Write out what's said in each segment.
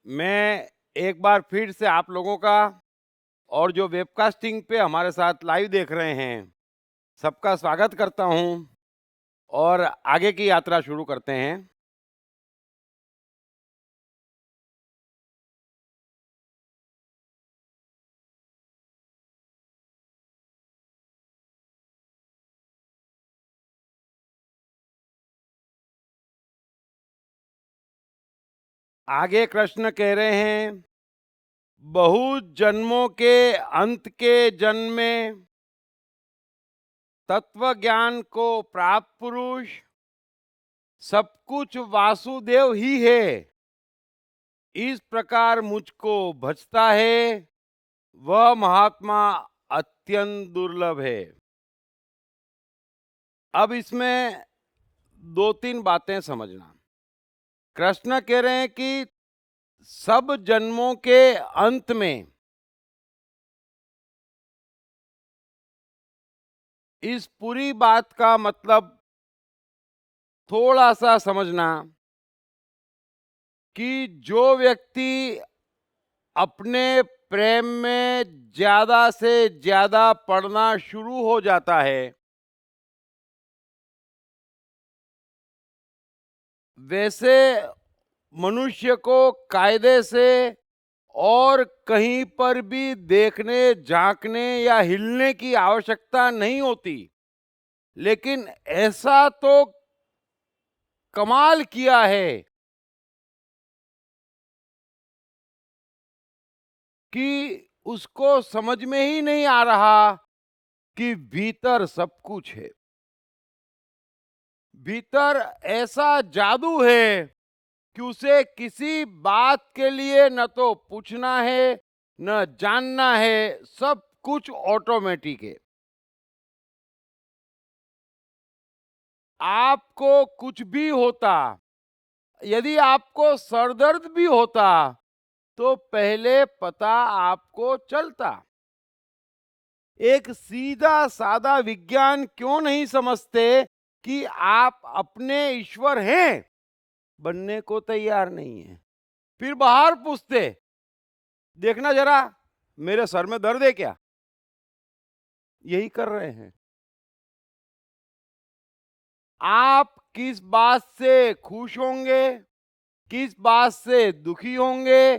मैं एक बार फिर से आप लोगों का और जो वेबकास्टिंग पे हमारे साथ लाइव देख रहे हैं, सबका स्वागत करता हूं और आगे की यात्रा शुरू करते हैं। आगे कृष्ण कह रहे हैं, बहुत जन्मों के अंत के जन्म में तत्व ज्ञान को प्राप्त पुरुष सब कुछ वासुदेव ही है। इस प्रकार मुझको भजता है, वह महात्मा अत्यंत दुर्लभ है। अब इसमें दो तीन बातें समझना। कृष्ण कह रहे हैं कि सब जन्मों के अंत में इस पूरी बात का मतलब थोड़ा सा समझना कि जो व्यक्ति अपने प्रेम में ज्यादा से ज्यादा पढ़ना शुरू हो जाता है, वैसे मनुष्य को कायदे से और कहीं पर भी देखने, झांकने या हिलने की आवश्यकता नहीं होती। लेकिन ऐसा तो कमाल किया है कि उसको समझ में ही नहीं आ रहा कि भीतर सब कुछ है। भीतर ऐसा जादू है कि उसे किसी बात के लिए न तो पूछना है न जानना है, सब कुछ ऑटोमेटिक है। आपको कुछ भी होता, यदि आपको सरदर्द भी होता तो पहले पता आपको चलता। एक सीधा सादा विज्ञान क्यों नहीं समझते कि आप अपने ईश्वर हैं, बनने को तैयार नहीं है। फिर बाहर पूछते, देखना जरा मेरे सर में दर्द है क्या। यही कर रहे हैं। आप किस बात से खुश होंगे, किस बात से दुखी होंगे,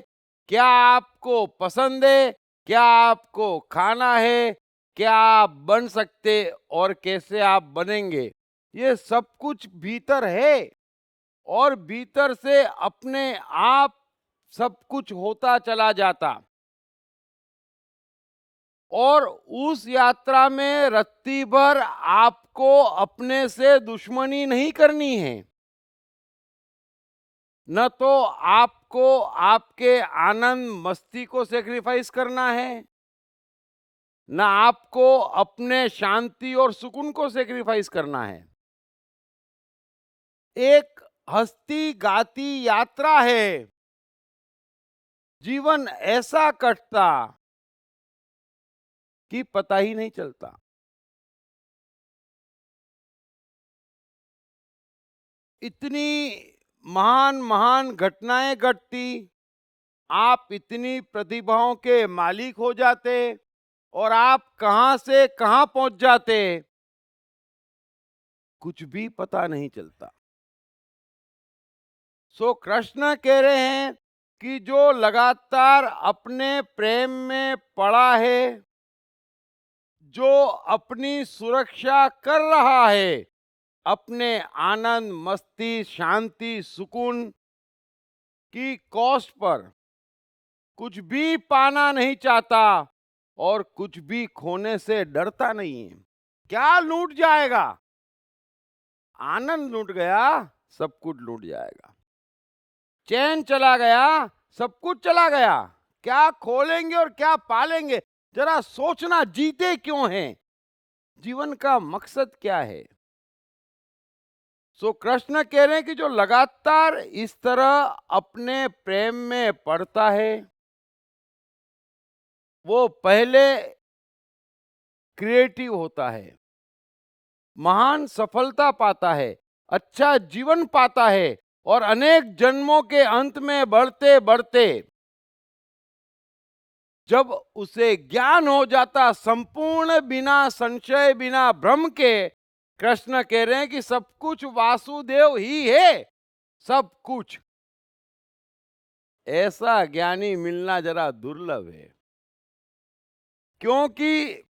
क्या आपको पसंद है, क्या आपको खाना है, क्या आप बन सकते और कैसे आप बनेंगे, ये सब कुछ भीतर है। और भीतर से अपने आप सब कुछ होता चला जाता। और उस यात्रा में रत्ती भर आपको अपने से दुश्मनी नहीं करनी है। न तो आपको आपके आनंद मस्ती को सेक्रीफाइस करना है, न आपको अपने शांति और सुकून को सेक्रीफाइस करना है। एक हंसती गाती यात्रा है। जीवन ऐसा कटता कि पता ही नहीं चलता। इतनी महान महान घटनाएं घटती, आप इतनी प्रतिभाओं के मालिक हो जाते और आप कहां से कहां पहुंच जाते, कुछ भी पता नहीं चलता। सो कृष्ण कह रहे हैं कि जो लगातार अपने प्रेम में पड़ा है, जो अपनी सुरक्षा कर रहा है, अपने आनंद मस्ती शांति सुकून की कॉस्ट पर, कुछ भी पाना नहीं चाहता और कुछ भी खोने से डरता नहीं है। क्या लूट जाएगा? आनंद लूट गया, सब कुछ लूट जाएगा। चैन चला गया, सब कुछ चला गया। क्या खोलेंगे और क्या पालेंगे? जरा सोचना, जीते क्यों हैं? जीवन का मकसद क्या है? सो कृष्ण कह रहे हैं कि जो लगातार इस तरह अपने प्रेम में पड़ता है, वो पहले क्रिएटिव होता है, महान सफलता पाता है, अच्छा जीवन पाता है, और अनेक जन्मों के अंत में बढ़ते बढ़ते जब उसे ज्ञान हो जाता संपूर्ण, बिना संशय, बिना भ्रम के, कृष्ण कह रहे हैं कि सब कुछ वासुदेव ही है, सब कुछ। ऐसा ज्ञानी मिलना जरा दुर्लभ है, क्योंकि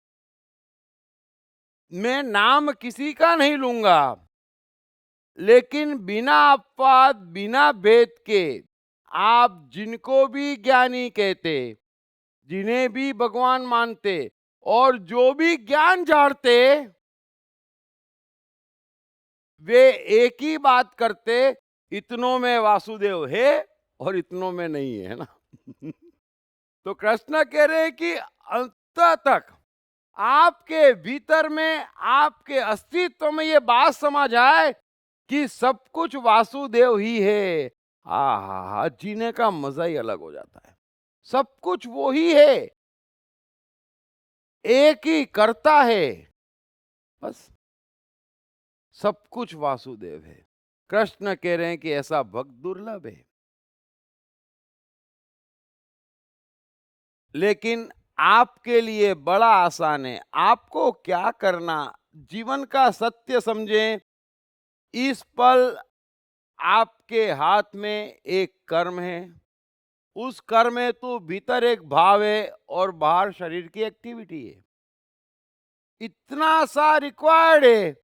मैं नाम किसी का नहीं लूंगा, लेकिन बिना अपवाद, बिना भेद के आप जिनको भी ज्ञानी कहते, जिन्हें भी भगवान मानते और जो भी ज्ञान झाड़ते, वे एक ही बात करते, इतनों में वासुदेव है और इतनों में नहीं है ना। तो कृष्ण कह रहे हैं कि अंत तक आपके भीतर में, आपके अस्तित्व में ये बात समझ आए कि सब कुछ वासुदेव ही है। हा, जीने का मजा ही अलग हो जाता है। सब कुछ वो ही है, एक ही करता है, बस सब कुछ वासुदेव है। कृष्ण कह रहे हैं कि ऐसा भक्त दुर्लभ है। लेकिन आपके लिए बड़ा आसान है। आपको क्या करना, जीवन का सत्य समझें। इस पल आपके हाथ में एक कर्म है, उस कर्म में तो भीतर एक भाव है और बाहर शरीर की एक्टिविटी है। इतना सा रिक्वायर्ड है,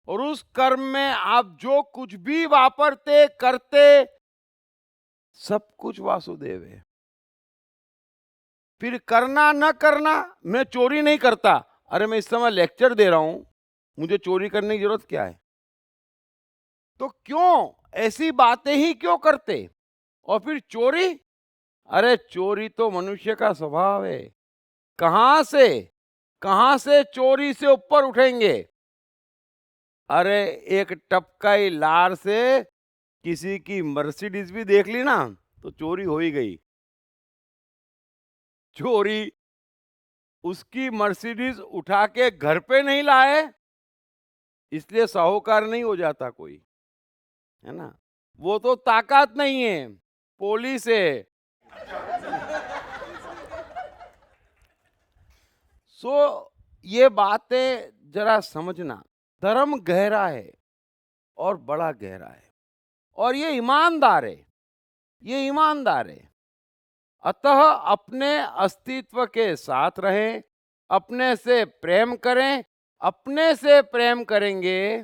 और उस कर्म में आप जो कुछ भी वापरते करते, सब कुछ वासुदेव है। फिर करना न करना, मैं चोरी नहीं करता, अरे मैं इस समय लेक्चर दे रहा हूं, मुझे चोरी करने की जरूरत क्या है? तो क्यों ऐसी बातें ही क्यों करते? और फिर चोरी, अरे चोरी तो मनुष्य का स्वभाव है। कहां से चोरी से ऊपर उठेंगे? अरे एक टपकाई लार से किसी की मर्सिडीज भी देख ली ना, तो चोरी हो ही गई। चोरी उसकी मर्सिडीज उठा के घर पे नहीं लाए, इसलिए साहूकार नहीं हो जाता कोई, है ना। वो तो ताकत नहीं है, पुलिस है। सो ये बातें जरा समझना। धर्म गहरा है और बड़ा गहरा है, और ये ईमानदार है, ये ईमानदार है। अतः अपने अस्तित्व के साथ रहें, अपने से प्रेम करें। अपने से प्रेम करेंगे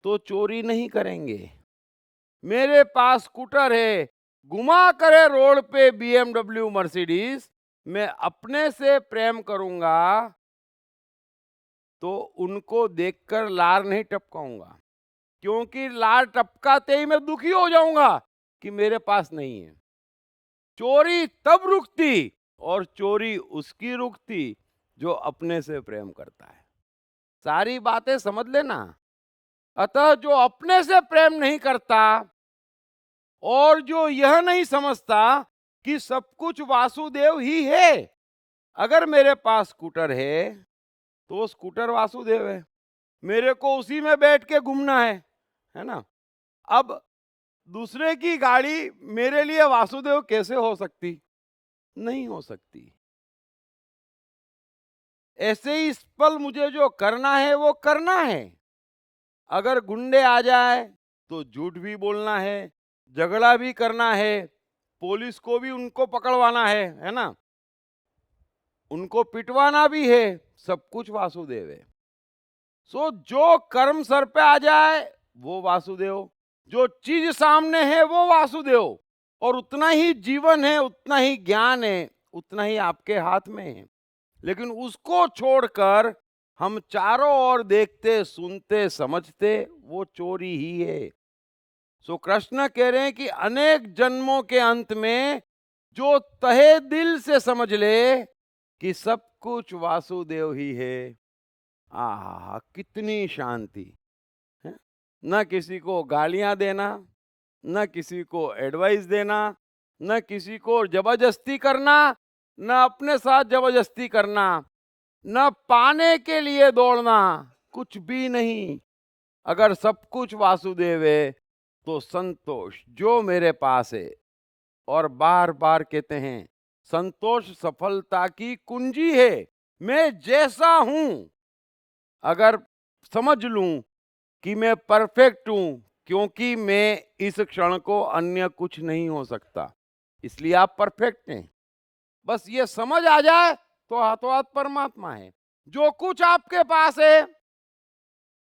तो चोरी नहीं करेंगे। मेरे पास स्कूटर है, घुमा करे रोड पे BMW मर्सिडीज, मैं अपने से प्रेम करूंगा तो उनको देखकर लार नहीं टपकाऊंगा, क्योंकि लार टपकाते ही मैं दुखी हो जाऊंगा कि मेरे पास नहीं है। चोरी तब रुकती, और चोरी उसकी रुकती जो अपने से प्रेम करता है। सारी बातें समझ लेना। अतः जो अपने से प्रेम नहीं करता और जो यह नहीं समझता कि सब कुछ वासुदेव ही है, अगर मेरे पास स्कूटर है तो वो स्कूटर वासुदेव है, मेरे को उसी में बैठ के घूमना है ना। अब दूसरे की गाड़ी मेरे लिए वासुदेव कैसे हो सकती? नहीं हो सकती। ऐसे ही इस पल मुझे जो करना है वो करना है। अगर गुंडे आ जाए तो झूठ भी बोलना है, झगड़ा भी करना है, पुलिस को भी उनको पकड़वाना है ना, उनको पिटवाना भी है, सब कुछ वासुदेव है। सो जो कर्म सर पे आ जाए वो वासुदेव, जो चीज सामने है वो वासुदेव, और उतना ही जीवन है, उतना ही ज्ञान है, उतना ही आपके हाथ में है। लेकिन उसको छोड़कर हम चारों ओर देखते, सुनते, समझते, वो चोरी ही है। सो कृष्ण कह रहे हैं कि अनेक जन्मों के अंत में जो तहे दिल से समझ ले कि सब कुछ वासुदेव ही है, आहा कितनी शांति है। न किसी को गालियां देना, न किसी को एडवाइस देना, न किसी को जबरदस्ती करना, न अपने साथ जबरदस्ती करना, न पाने के लिए दौड़ना, कुछ भी नहीं। अगर सब कुछ वासुदेव है तो संतोष जो मेरे पास है, और बार बार कहते हैं संतोष सफलता की कुंजी है। मैं जैसा हूं, अगर समझ लूं कि मैं परफेक्ट हूं, क्योंकि मैं इस क्षण को अन्य कुछ नहीं हो सकता, इसलिए आप परफेक्ट हैं। बस ये समझ आ जाए तो हाथों हाथ परमात्मा है। जो कुछ आपके पास है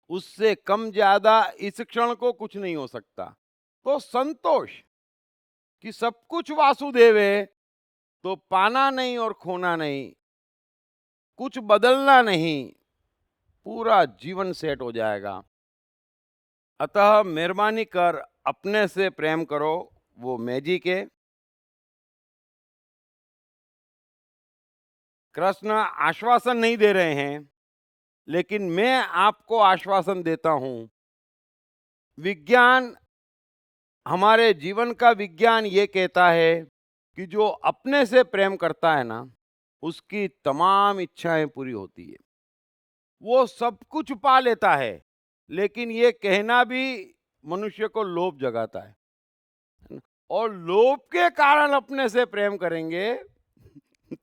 उससे कम ज्यादा इस क्षण को कुछ नहीं हो सकता। तो संतोष कि सब कुछ वासुदेव है, तो पाना नहीं और खोना नहीं, कुछ बदलना नहीं, पूरा जीवन सेट हो जाएगा। अतः मेहरबानी कर अपने से प्रेम करो, वो मैजिक है। कृष्ण आश्वासन नहीं दे रहे हैं, लेकिन मैं आपको आश्वासन देता हूं। विज्ञान, हमारे जीवन का विज्ञान ये कहता है कि जो अपने से प्रेम करता है ना, उसकी तमाम इच्छाएं पूरी होती है, वो सब कुछ पा लेता है। लेकिन ये कहना भी मनुष्य को लोभ जगाता है ना? और लोभ के कारण अपने से प्रेम करेंगे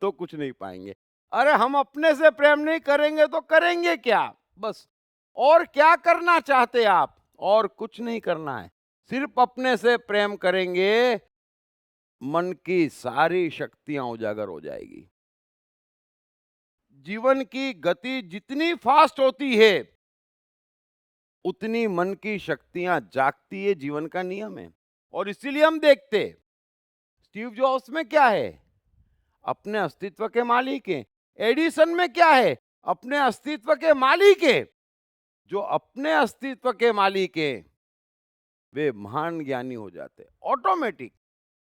तो कुछ नहीं पाएंगे। अरे हम अपने से प्रेम नहीं करेंगे तो करेंगे क्या? बस। और क्या करना चाहते आप? और कुछ नहीं करना है, सिर्फ अपने से प्रेम करेंगे, मन की सारी शक्तियां उजागर हो जाएगी। जीवन की गति जितनी फास्ट होती है, उतनी मन की शक्तियां जागती है, जीवन का नियम है। और इसीलिए हम देखते, स्टीव जॉब्स में क्या है? अपने अस्तित्व के मालिक हैं। एडिसन में क्या है? अपने अस्तित्व के मालिक है। जो अपने अस्तित्व के मालिक है, वे महान ज्ञानी हो जाते ऑटोमेटिक।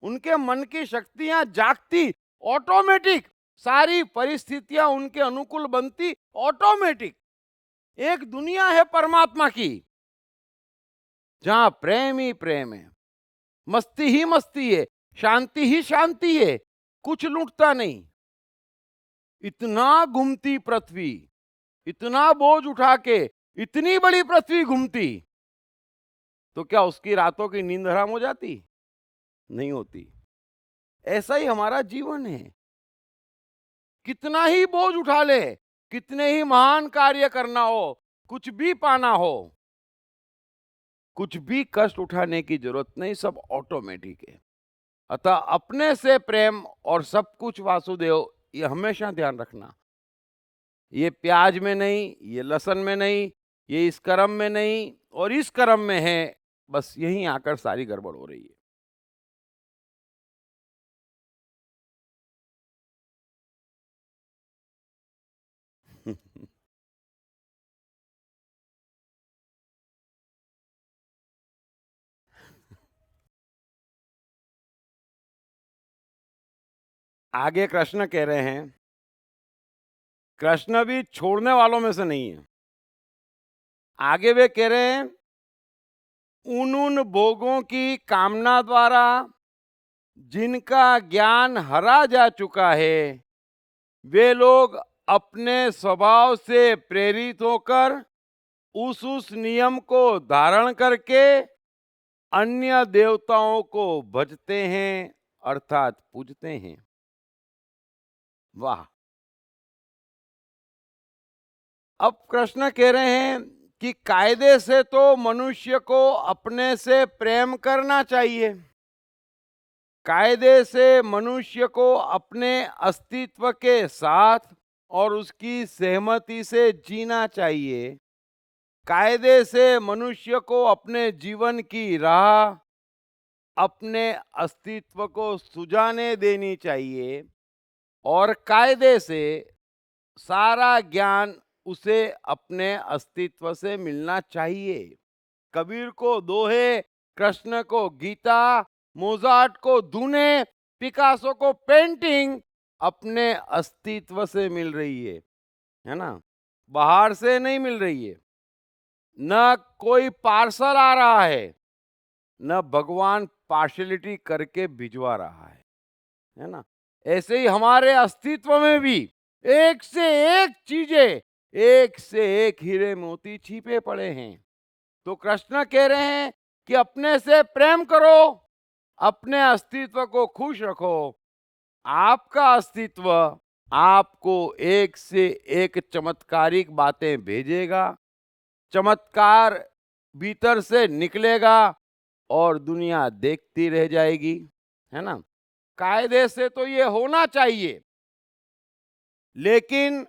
उनके मन की शक्तियां जागती ऑटोमेटिक, सारी परिस्थितियां उनके अनुकूल बनती ऑटोमेटिक। एक दुनिया है परमात्मा की, जहां प्रेम ही प्रेम है, मस्ती ही मस्ती है, शांति ही शांति है, कुछ लूटता नहीं। इतना घूमती पृथ्वी, इतना बोझ उठा के इतनी बड़ी पृथ्वी घूमती, तो क्या उसकी रातों की नींद हराम हो जाती? नहीं होती। ऐसा ही हमारा जीवन है। कितना ही बोझ उठा ले, कितने ही महान कार्य करना हो, कुछ भी पाना हो, कुछ भी कष्ट उठाने की जरूरत नहीं, सब ऑटोमेटिक है। अतः अपने से प्रेम और सब कुछ वासुदेव, ये हमेशा ध्यान रखना। ये प्याज में नहीं, ये लहसुन में नहीं, ये इस कर्म में नहीं और इस कर्म में है, बस यहीं आकर सारी गड़बड़ हो रही है। आगे कृष्ण कह रहे हैं, कृष्ण भी छोड़ने वालों में से नहीं है। आगे वे कह रहे हैं, उन उन भोगों की कामना द्वारा जिनका ज्ञान हरा जा चुका है, वे लोग अपने स्वभाव से प्रेरित होकर उस नियम को धारण करके अन्य देवताओं को भजते हैं, अर्थात पूजते हैं। वाह! अब कृष्ण कह रहे हैं कि कायदे से तो मनुष्य को अपने से प्रेम करना चाहिए, कायदे से मनुष्य को अपने अस्तित्व के साथ और उसकी सहमति से जीना चाहिए, कायदे से मनुष्य को अपने जीवन की राह, अपने अस्तित्व को सुझाने देनी चाहिए, और कायदे से सारा ज्ञान उसे अपने अस्तित्व से मिलना चाहिए। कबीर को दोहे, कृष्ण को गीता, मोजार्ट को धुने, पिकासो को पेंटिंग अपने अस्तित्व से मिल रही है ना? बाहर से नहीं मिल रही है। न कोई पार्सल आ रहा है, न भगवान पार्शलिटी करके भिजवा रहा है ना? ऐसे ही हमारे अस्तित्व में भी एक से एक चीजें, एक से एक हीरे मोती छिपे पड़े हैं। तो कृष्ण कह रहे हैं कि अपने से प्रेम करो, अपने अस्तित्व को खुश रखो। आपका अस्तित्व आपको एक से एक चमत्कारिक बातें भेजेगा, चमत्कार भीतर से निकलेगा और दुनिया देखती रह जाएगी, है ना। कायदे से तो ये होना चाहिए, लेकिन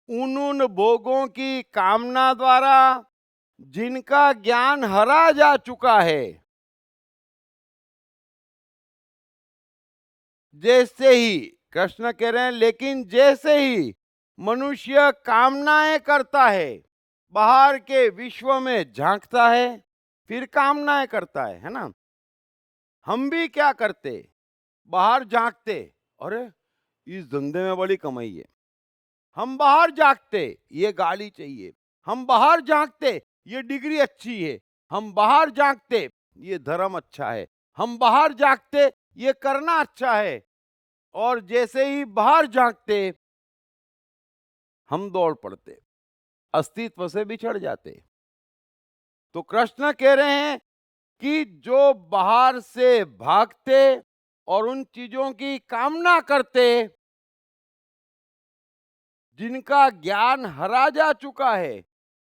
उन भोगों की कामना द्वारा जिनका ज्ञान हरा जा चुका है, जैसे ही कृष्ण कह रहे हैं, लेकिन जैसे ही मनुष्य कामनाएं करता है, बाहर के विश्व में झांकता है, फिर कामनाएं करता है ना। हम भी क्या करते, बाहर झांकते, अरे इस धंधे में बड़ी कमाई है, हम बाहर झांकते ये गाड़ी चाहिए, हम बाहर झांकते ये डिग्री अच्छी है, हम बाहर झांकते ये धर्म अच्छा है, हम बाहर झांकते ये करना अच्छा है। और जैसे ही बाहर झांकते हम दौड़ पड़ते, अस्तित्व से बिछड़ जाते। तो कृष्ण कह रहे हैं कि जो बाहर से भागते और उन चीजों की कामना करते जिनका ज्ञान हरा जा चुका है,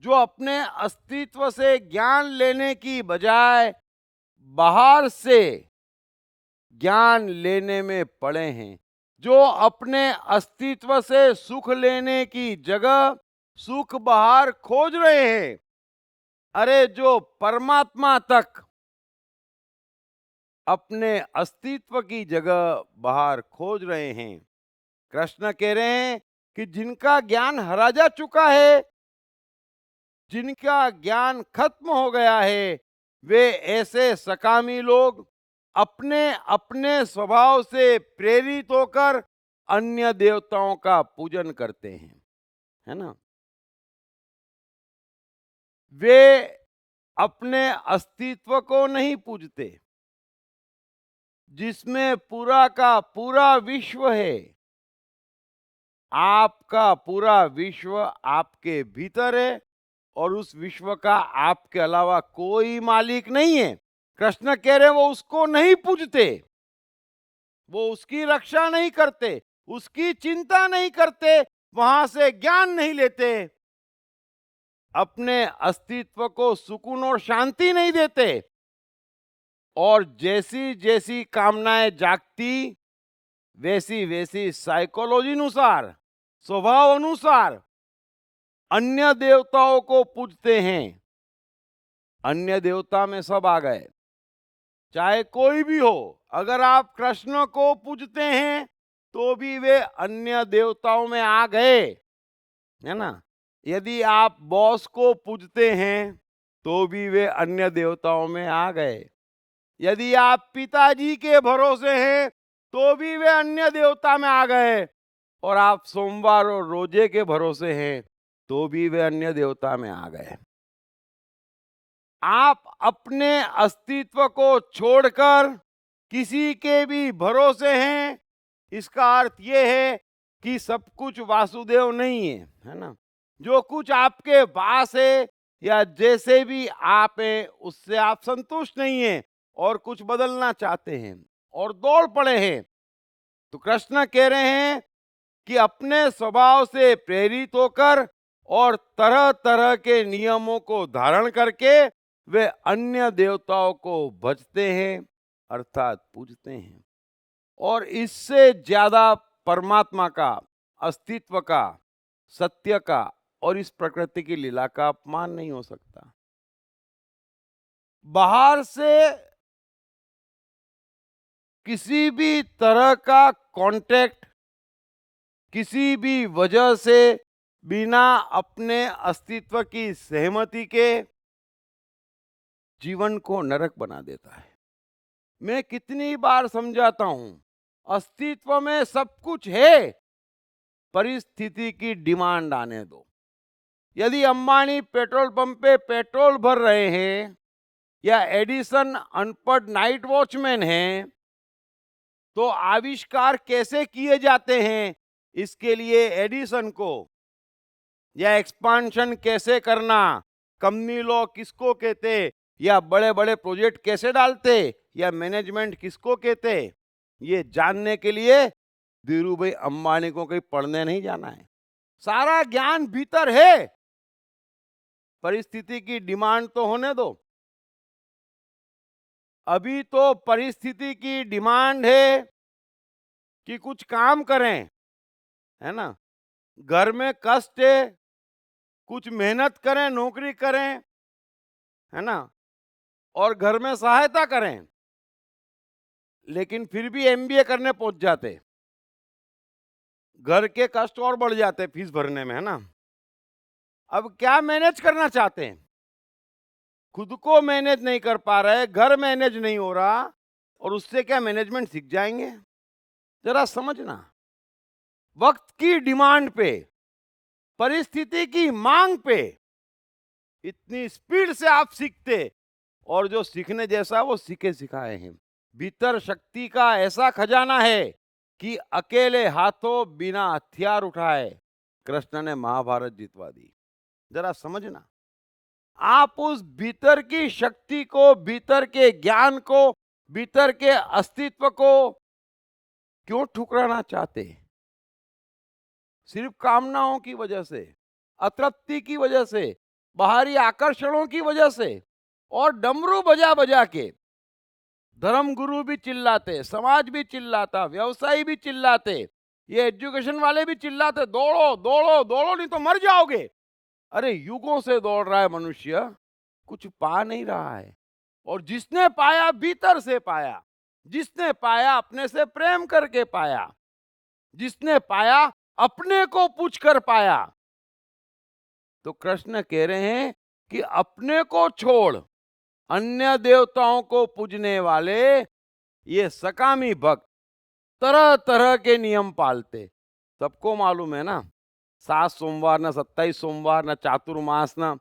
जो अपने अस्तित्व से ज्ञान लेने की बजाय बाहर से ज्ञान लेने में पड़े हैं, जो अपने अस्तित्व से सुख लेने की जगह सुख बाहर खोज रहे हैं, अरे जो परमात्मा तक अपने अस्तित्व की जगह बाहर खोज रहे हैं। कृष्ण कह रहे हैं कि जिनका ज्ञान हरा जा चुका है, जिनका ज्ञान खत्म हो गया है, वे ऐसे सकामी लोग अपने अपने स्वभाव से प्रेरित होकर अन्य देवताओं का पूजन करते हैं, है ना। वे अपने अस्तित्व को नहीं पूजते, जिसमें पूरा का पूरा विश्व है। आपका पूरा विश्व आपके भीतर है और उस विश्व का आपके अलावा कोई मालिक नहीं है। कृष्ण कह रहे हैं वो उसको नहीं पूजते, वो उसकी रक्षा नहीं करते, उसकी चिंता नहीं करते, वहां से ज्ञान नहीं लेते, अपने अस्तित्व को सुकून और शांति नहीं देते। और जैसी जैसी कामनाएं जागती, वैसी वैसी साइकोलॉजी अनुसार, स्वभाव अनुसार अन्य देवताओं को पूजते हैं। अन्य देवता में सब आ गए, चाहे कोई भी हो। अगर आप कृष्ण को पूजते हैं तो भी वे अन्य देवताओं में आ गए, है ना। यदि आप बॉस को पूजते हैं तो भी वे अन्य देवताओं में आ गए। यदि आप पिताजी के भरोसे हैं तो भी वे अन्य देवता में आ गए। और आप सोमवार और रोजे के भरोसे हैं तो भी वे अन्य देवता में आ गए। आप अपने अस्तित्व को छोड़कर किसी के भी भरोसे हैं, इसका अर्थ यह है कि सब कुछ वासुदेव नहीं है, है ना। जो कुछ आपके पास है या जैसे भी आप हैं उससे आप संतुष्ट नहीं हैं और कुछ बदलना चाहते हैं और दौड़ पड़े हैं। तो कृष्ण कह रहे हैं कि अपने स्वभाव से प्रेरित होकर और तरह तरह के नियमों को धारण करके वे अन्य देवताओं को भजते हैं, अर्थात पूजते हैं। और इससे ज्यादा परमात्मा का, अस्तित्व का, सत्य का और इस प्रकृति की लीला का अपमान नहीं हो सकता। बाहर से किसी भी तरह का कांटेक्ट, किसी भी वजह से बिना अपने अस्तित्व की सहमति के जीवन को नरक बना देता है। मैं कितनी बार समझाता हूं, अस्तित्व में सब कुछ है, परिस्थिति की डिमांड आने दो। यदि अंबानी पेट्रोल पंप पे पेट्रोल भर रहे हैं या एडिसन अनपढ़ नाइट वॉचमैन हैं, तो आविष्कार कैसे किए जाते हैं इसके लिए एडिसन को, या एक्सपांशन कैसे करना, कंपनी लॉ किसको कहते, या बड़े बड़े प्रोजेक्ट कैसे डालते या मैनेजमेंट किसको कहते, ये जानने के लिए धीरू भाई अंबानी को कहीं पढ़ने नहीं जाना है। सारा ज्ञान भीतर है, परिस्थिति की डिमांड तो होने दो। अभी तो परिस्थिति की डिमांड है कि कुछ काम करें, है ना। घर में कष्ट है, कुछ मेहनत करें, नौकरी करें, है ना, और घर में सहायता करें, लेकिन फिर भी एमबीए करने पहुंच जाते, घर के कष्ट और बढ़ जाते फीस भरने में, है ना। अब क्या मैनेज करना चाहते हैं, खुद को मैनेज नहीं कर पा रहे, घर मैनेज नहीं हो रहा, और उससे क्या मैनेजमेंट सीख जाएंगे। जरा समझना, वक्त की डिमांड पे, परिस्थिति की मांग पे इतनी स्पीड से आप सीखते, और जो सीखने जैसा वो सीखे सिखाए हैं। भीतर शक्ति का ऐसा खजाना है कि अकेले हाथों बिना हथियार उठाए कृष्ण ने महाभारत जितवा दी। जरा समझना, आप उस भीतर की शक्ति को, भीतर के ज्ञान को, भीतर के अस्तित्व को क्यों ठुकराना चाहते? सिर्फ कामनाओं की वजह से, अतृप्ति की वजह से, बाहरी आकर्षणों की वजह से, और डमरू बजा बजा के धर्म गुरु भी चिल्लाते, समाज भी चिल्लाता, व्यवसायी भी चिल्लाते, ये एजुकेशन वाले भी चिल्लाते, दौड़ो दौड़ो दौड़ो नहीं तो मर जाओगे। अरे युगों से दौड़ रहा है मनुष्य, कुछ पा नहीं रहा है। और जिसने पाया भीतर से पाया, जिसने पाया अपने से प्रेम करके पाया, जिसने पाया अपने को पूछ कर पाया। तो कृष्ण कह रहे हैं कि अपने को छोड़ अन्य देवताओं को पूजने वाले ये सकामी भक्त तरह तरह के नियम पालते। सबको मालूम है ना, 7 सोमवार ना 27 सोमवार ना चातुर्मास ना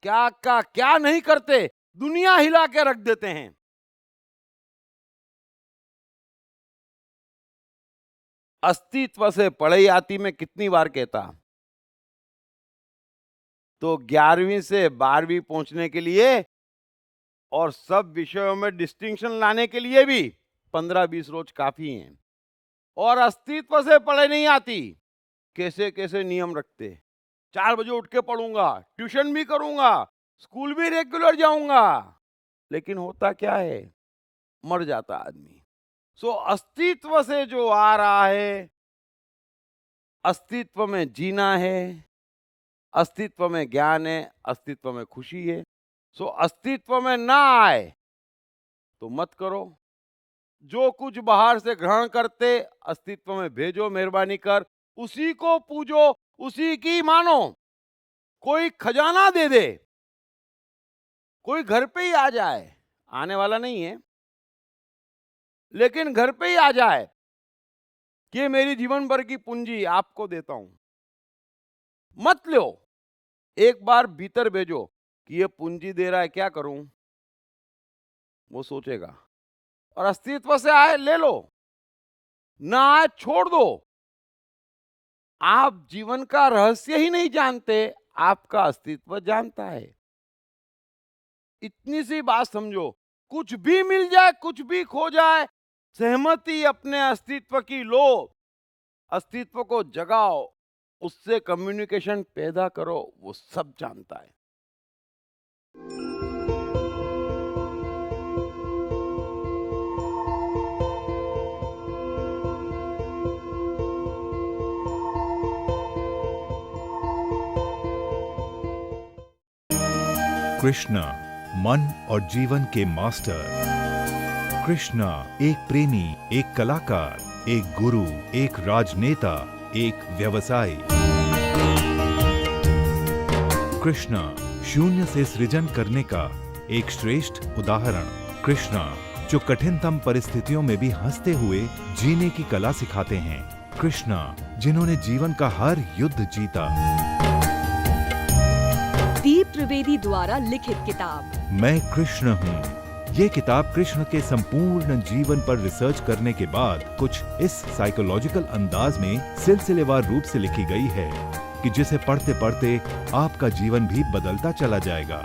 क्या का क्या नहीं करते, दुनिया हिला के रख देते हैं। अस्तित्व से पढ़ाई आती मैं कितनी बार कहता, तो 11वीं से 12वीं पहुंचने के लिए और सब विषयों में डिस्टिंक्शन लाने के लिए भी 15-20 रोज काफी हैं। और अस्तित्व से पढ़ाई नहीं आती, कैसे कैसे नियम रखते, 4 बजे उठ के पढ़ूंगा, ट्यूशन भी करूंगा, स्कूल भी रेगुलर जाऊंगा, लेकिन होता क्या है, मर जाता आदमी। सो अस्तित्व से जो आ रहा है, अस्तित्व में जीना है, अस्तित्व में ज्ञान है, अस्तित्व में खुशी है। सो अस्तित्व में ना आए तो मत करो। जो कुछ बाहर से ग्रहण करते, अस्तित्व में भेजो, मेहरबानी कर, उसी को पूजो, उसी की मानो। कोई खजाना दे दे, कोई घर पे ही आ जाए, आने वाला नहीं है, लेकिन घर पे ही आ जाए कि मेरी जीवन भर की पूंजी आपको देता हूं, मत लो। एक बार भीतर भेजो कि ये पूंजी दे रहा है, क्या करूं, वो सोचेगा। और अस्तित्व से आए ले लो, ना आए छोड़ दो। आप जीवन का रहस्य ही नहीं जानते, आपका अस्तित्व जानता है। इतनी सी बात समझो, कुछ भी मिल जाए, कुछ भी खो जाए, सहमति अपने अस्तित्व की लो, अस्तित्व को जगाओ, उससे कम्युनिकेशन पैदा करो, वो सब जानता है। कृष्णा मन और जीवन के मास्टर। कृष्णा एक प्रेमी, एक कलाकार, एक गुरु, एक राजनेता, एक व्यवसायी। कृष्णा शून्य से सृजन करने का एक श्रेष्ठ उदाहरण। कृष्णा जो कठिनतम परिस्थितियों में भी हंसते हुए जीने की कला सिखाते हैं। कृष्णा जिन्होंने जीवन का हर युद्ध जीता। दीप त्रिवेदी द्वारा लिखित किताब मैं कृष्ण हूँ। ये किताब कृष्ण के संपूर्ण जीवन पर रिसर्च करने के बाद कुछ इस साइकोलॉजिकल अंदाज में सिलसिलेवार रूप से लिखी गई है कि जिसे पढ़ते पढ़ते आपका जीवन भी बदलता चला जाएगा।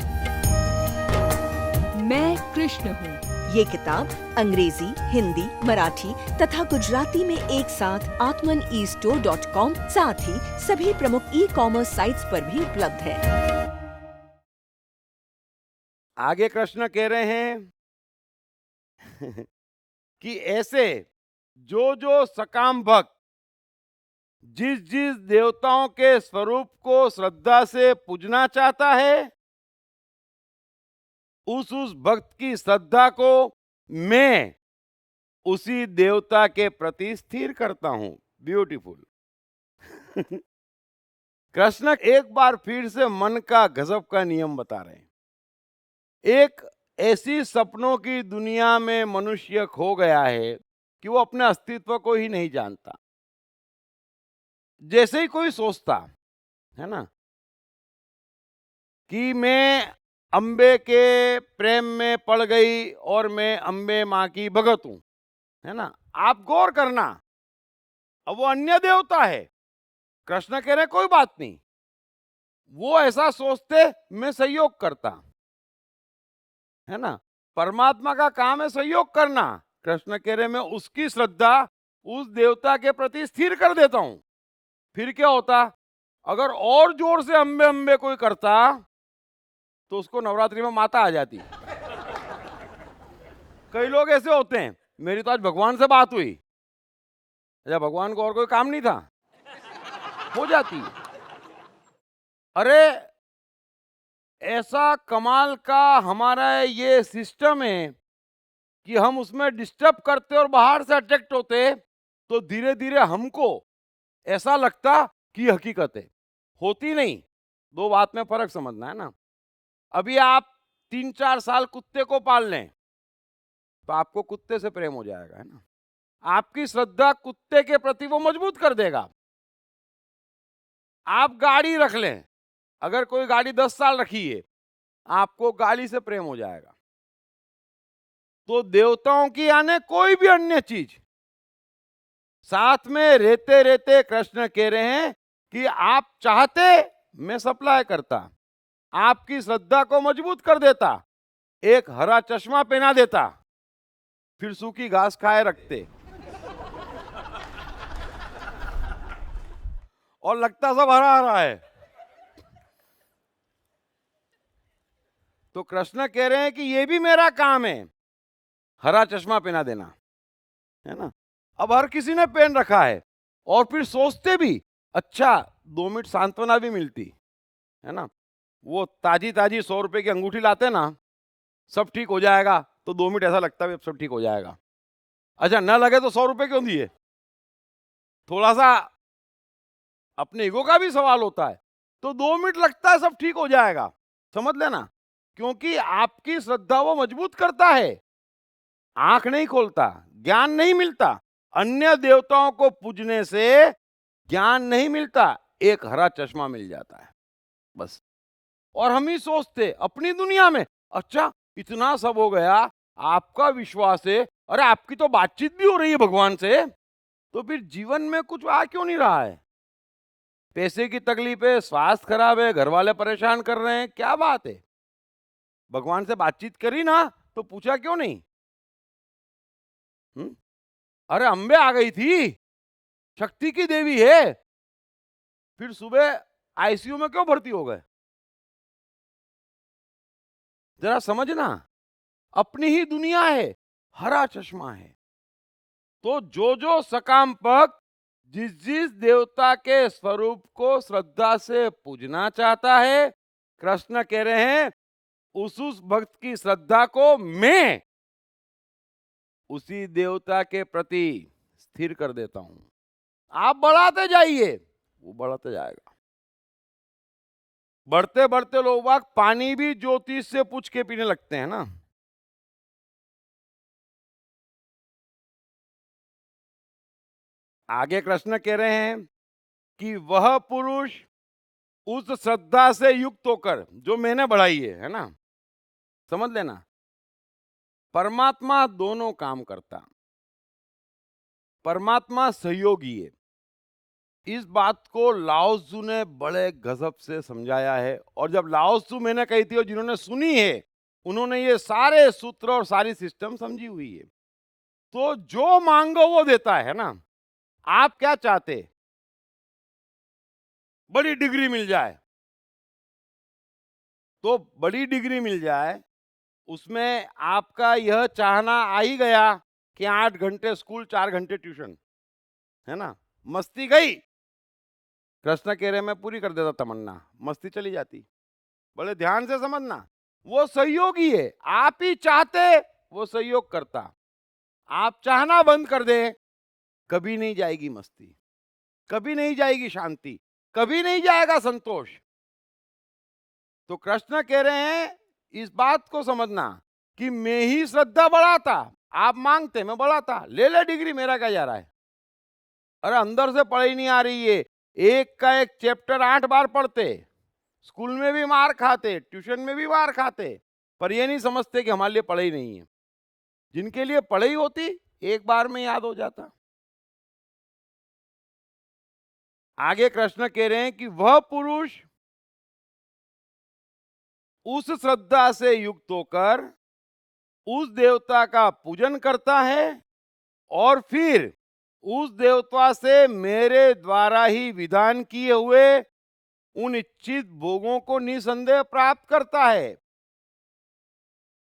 कृष्ण हूँ। ये किताब अंग्रेजी, हिंदी, मराठी तथा गुजराती में एक साथ atmanestore.com साथ ही सभी प्रमुख ई-कॉमर्स साइट्स पर भी उपलब्ध है। आगे कृष्ण कह रहे हैं कि ऐसे जो जो सकाम भक्त जिस जिस देवताओं के स्वरूप को श्रद्धा से पूजना चाहता है, उस भक्त की श्रद्धा को मैं उसी देवता के प्रति स्थिर करता हूं। ब्यूटीफुल। कृष्ण एक बार फिर से मन का गजब का नियम बता रहे हैं। एक ऐसी सपनों की दुनिया में मनुष्य खो गया है कि वो अपने अस्तित्व को ही नहीं जानता। जैसे ही कोई सोचता है ना कि मैं अंबे के प्रेम में पड़ गई और मैं अंबे माँ की भगत हूं, है ना, आप गौर करना, अब वो अन्य देवता है। कृष्ण कह रहे कोई बात नहीं, वो ऐसा सोचते मैं सहयोग करता, है ना। परमात्मा का काम है सहयोग करना। कृष्ण कह रहे मैं उसकी श्रद्धा उस देवता के प्रति स्थिर कर देता हूं। फिर क्या होता, अगर और जोर से अंबे अंबे कोई करता तो उसको नवरात्रि में माता आ जाती। कई लोग ऐसे होते हैं, मेरी तो आज भगवान से बात हुई, या भगवान को और कोई काम नहीं था, हो जाती। अरे ऐसा कमाल का हमारा ये सिस्टम है कि हम उसमें डिस्टर्ब करते और बाहर से अट्रैक्ट होते, तो धीरे धीरे हमको ऐसा लगता कि हकीकत है, होती नहीं। दो बात में फर्क समझना है ना। अभी आप 3-4 साल कुत्ते को पाल लें तो आपको कुत्ते से प्रेम हो जाएगा, है ना। आपकी श्रद्धा कुत्ते के प्रति वो मजबूत कर देगा। आप गाड़ी रख लें, अगर कोई गाड़ी 10 साल रखी है, आपको गाड़ी से प्रेम हो जाएगा। तो देवताओं की यानी कोई भी अन्य चीज साथ में रहते रहते कृष्ण कह रहे हैं कि आप चाहते मैं सप्लाई करता, आपकी श्रद्धा को मजबूत कर देता, एक हरा चश्मा पहना देता, फिर सूखी घास खाए रखते और लगता सब हरा हरा है। तो कृष्ण कह रहे हैं कि ये भी मेरा काम है, हरा चश्मा पहना देना, है ना। अब हर किसी ने पहन रखा है और फिर सोचते भी अच्छा 2 मिनट सांत्वना भी मिलती, है ना। वो ताजी ताजी 100 रुपए की अंगूठी लाते ना, सब ठीक हो जाएगा, तो 2 मिनट ऐसा लगता है अब सब ठीक हो जाएगा। अच्छा न लगे तो 100 रुपए क्यों दिए, थोड़ा सा अपने ईगो का भी सवाल होता है, तो 2 मिनट लगता है सब ठीक हो जाएगा, समझ लेना। क्योंकि आपकी श्रद्धा वो मजबूत करता है, आंख नहीं खोलता, ज्ञान नहीं मिलता। अन्य देवताओं को पूजने से ज्ञान नहीं मिलता, एक हरा चश्मा मिल जाता है बस। और हम ही सोचते अपनी दुनिया में अच्छा इतना सब हो गया, आपका विश्वास है, अरे आपकी तो बातचीत भी हो रही है भगवान से, तो फिर जीवन में कुछ आ क्यों नहीं रहा है। पैसे की तकलीफ है, स्वास्थ्य खराब है, घर वाले परेशान कर रहे हैं, क्या बात है। भगवान से बातचीत करी ना तो पूछा क्यों नहीं। अरे अंबे आ गई थी, शक्ति की देवी है, फिर सुबह आईसीयू में क्यों भर्ती हो गए। जरा समझना, अपनी ही दुनिया है, हरा चश्मा है। तो जो जो सकाम भक्त जिस जिस देवता के स्वरूप को श्रद्धा से पूजना चाहता है, कृष्ण कह रहे हैं उस भक्त की श्रद्धा को मैं उसी देवता के प्रति स्थिर कर देता हूं। आप बढ़ाते जाइए, वो बढ़ाते जाएगा। बढ़ते बढ़ते लोग पानी भी ज्योतिष से पूछ के पीने लगते हैं ना। आगे कृष्ण कह रहे हैं कि वह पुरुष उस श्रद्धा से युक्त होकर जो मैंने बढ़ाई है ना, समझ लेना, परमात्मा दोनों काम करता, परमात्मा सहयोगी है। इस बात को लाओ त्सु ने बड़े गजब से समझाया है, और जब लाओ त्सु मैंने कही थी और जिन्होंने सुनी है उन्होंने ये सारे सूत्र और सारी सिस्टम समझी हुई है। तो जो मांगो वो देता है ना। आप क्या चाहते? बड़ी डिग्री मिल जाए। तो बड़ी डिग्री मिल जाए, उसमें आपका यह चाहना आ ही गया कि 8 घंटे स्कूल, 4 घंटे ट्यूशन, है ना, मस्ती गई। कृष्ण कह रहे मैं पूरी कर देता तमन्ना, मस्ती चली जाती। बड़े ध्यान से समझना, वो सहयोगी है। आप ही चाहते वो सहयोग करता। आप चाहना बंद कर दे, कभी नहीं जाएगी मस्ती, कभी नहीं जाएगी शांति, कभी नहीं जाएगा संतोष। तो कृष्ण कह रहे हैं इस बात को समझना कि मैं ही श्रद्धा बढ़ाता। आप मांगते मैं बढ़ाता, ले ले डिग्री, मेरा क्या जा रहा है। अरे अंदर से पढ़ाई नहीं आ रही है, एक का एक चैप्टर 8 बार पढ़ते, स्कूल में भी मार खाते, ट्यूशन में भी मार खाते, पर ये नहीं समझते कि हमारे लिए पढ़ाई नहीं है। जिनके लिए पढ़ाई होती एक बार में याद हो जाता। आगे कृष्ण कह रहे हैं कि वह पुरुष उस श्रद्धा से युक्त होकर उस देवता का पूजन करता है और फिर उस देवता से मेरे द्वारा ही विधान किए हुए उन इच्छित भोगों को निसंदेह प्राप्त करता है।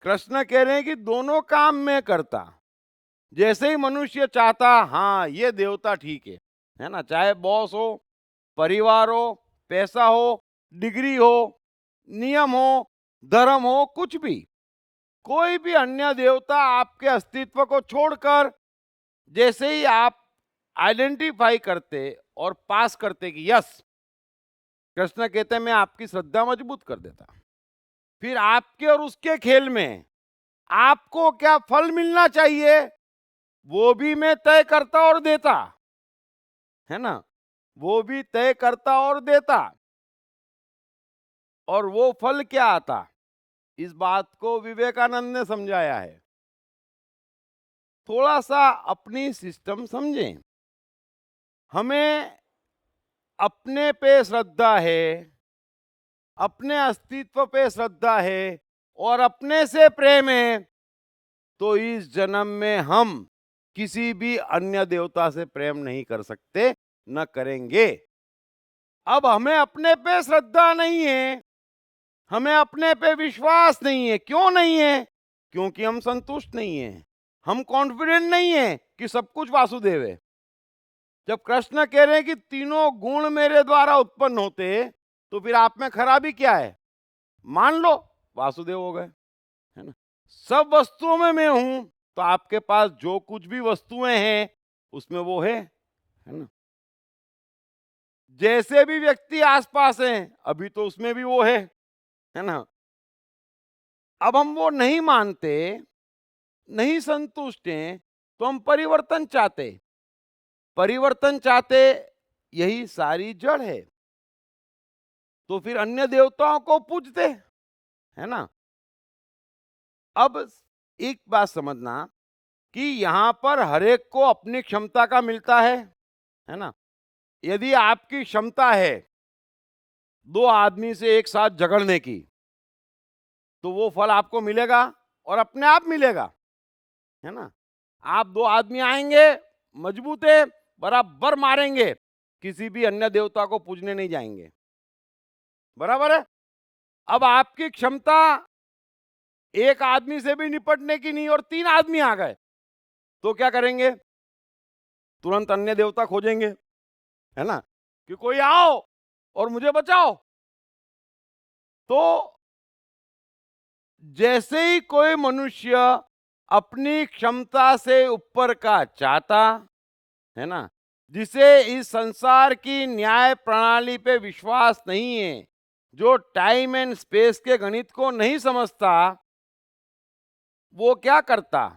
कृष्ण कह रहे हैं कि दोनों काम मैं करता। जैसे ही मनुष्य चाहता, हाँ ये देवता ठीक है ना, चाहे बॉस हो, परिवार हो, पैसा हो, डिग्री हो, नियम हो, धर्म हो, कुछ भी, कोई भी अन्य देवता आपके अस्तित्व को छोड़कर जैसे ही आप आइडेंटिफाई करते और पास करते कि यस, कृष्ण कहते हैं मैं आपकी श्रद्धा मजबूत कर देता। फिर आपके और उसके खेल में आपको क्या फल मिलना चाहिए वो भी मैं तय करता और देता, है ना, वो भी तय करता और देता। और वो फल क्या आता, इस बात को विवेकानंद ने समझाया है। थोड़ा सा अपनी सिस्टम समझें। हमें अपने पे श्रद्धा है, अपने अस्तित्व पे श्रद्धा है और अपने से प्रेम है, तो इस जन्म में हम किसी भी अन्य देवता से प्रेम नहीं कर सकते, न करेंगे। अब हमें अपने पे श्रद्धा नहीं है, हमें अपने पे विश्वास नहीं है। क्यों नहीं है? क्योंकि हम संतुष्ट नहीं हैं, हम कॉन्फिडेंट नहीं है कि सब कुछ वासुदेव है। जब कृष्ण कह रहे हैं कि तीनों गुण मेरे द्वारा उत्पन्न होते, तो फिर आप में खराबी क्या है? मान लो वासुदेव हो गए, है ना। सब वस्तुओं में मैं हूं, तो आपके पास जो कुछ भी वस्तुएं हैं उसमें वो है ना। जैसे भी व्यक्ति आसपास हैं, अभी तो उसमें भी वो है ना। अब हम वो नहीं मानते, नहीं संतुष्ट हैं, तो हम परिवर्तन चाहते। परिवर्तन चाहते, यही सारी जड़ है। तो फिर अन्य देवताओं को पूजते, है ना। अब एक बात समझना कि यहां पर हर एक को अपनी क्षमता का मिलता है ना। यदि आपकी क्षमता है 2 आदमी से एक साथ झगड़ने की, तो वो फल आपको मिलेगा और अपने आप मिलेगा, है ना। आप 2 आदमी आएंगे, मजबूत है, बराबर मारेंगे, किसी भी अन्य देवता को पूजने नहीं जाएंगे, बराबर है। अब आपकी क्षमता एक आदमी से भी निपटने की नहीं और 3 आदमी आ गए, तो क्या करेंगे? तुरंत अन्य देवता खोजेंगे, है ना, कि कोई आओ और मुझे बचाओ। तो जैसे ही कोई मनुष्य अपनी क्षमता से ऊपर का चाहता, है ना, जिसे इस संसार की न्याय प्रणाली पे विश्वास नहीं है, जो टाइम एंड स्पेस के गणित को नहीं समझता, वो क्या करता?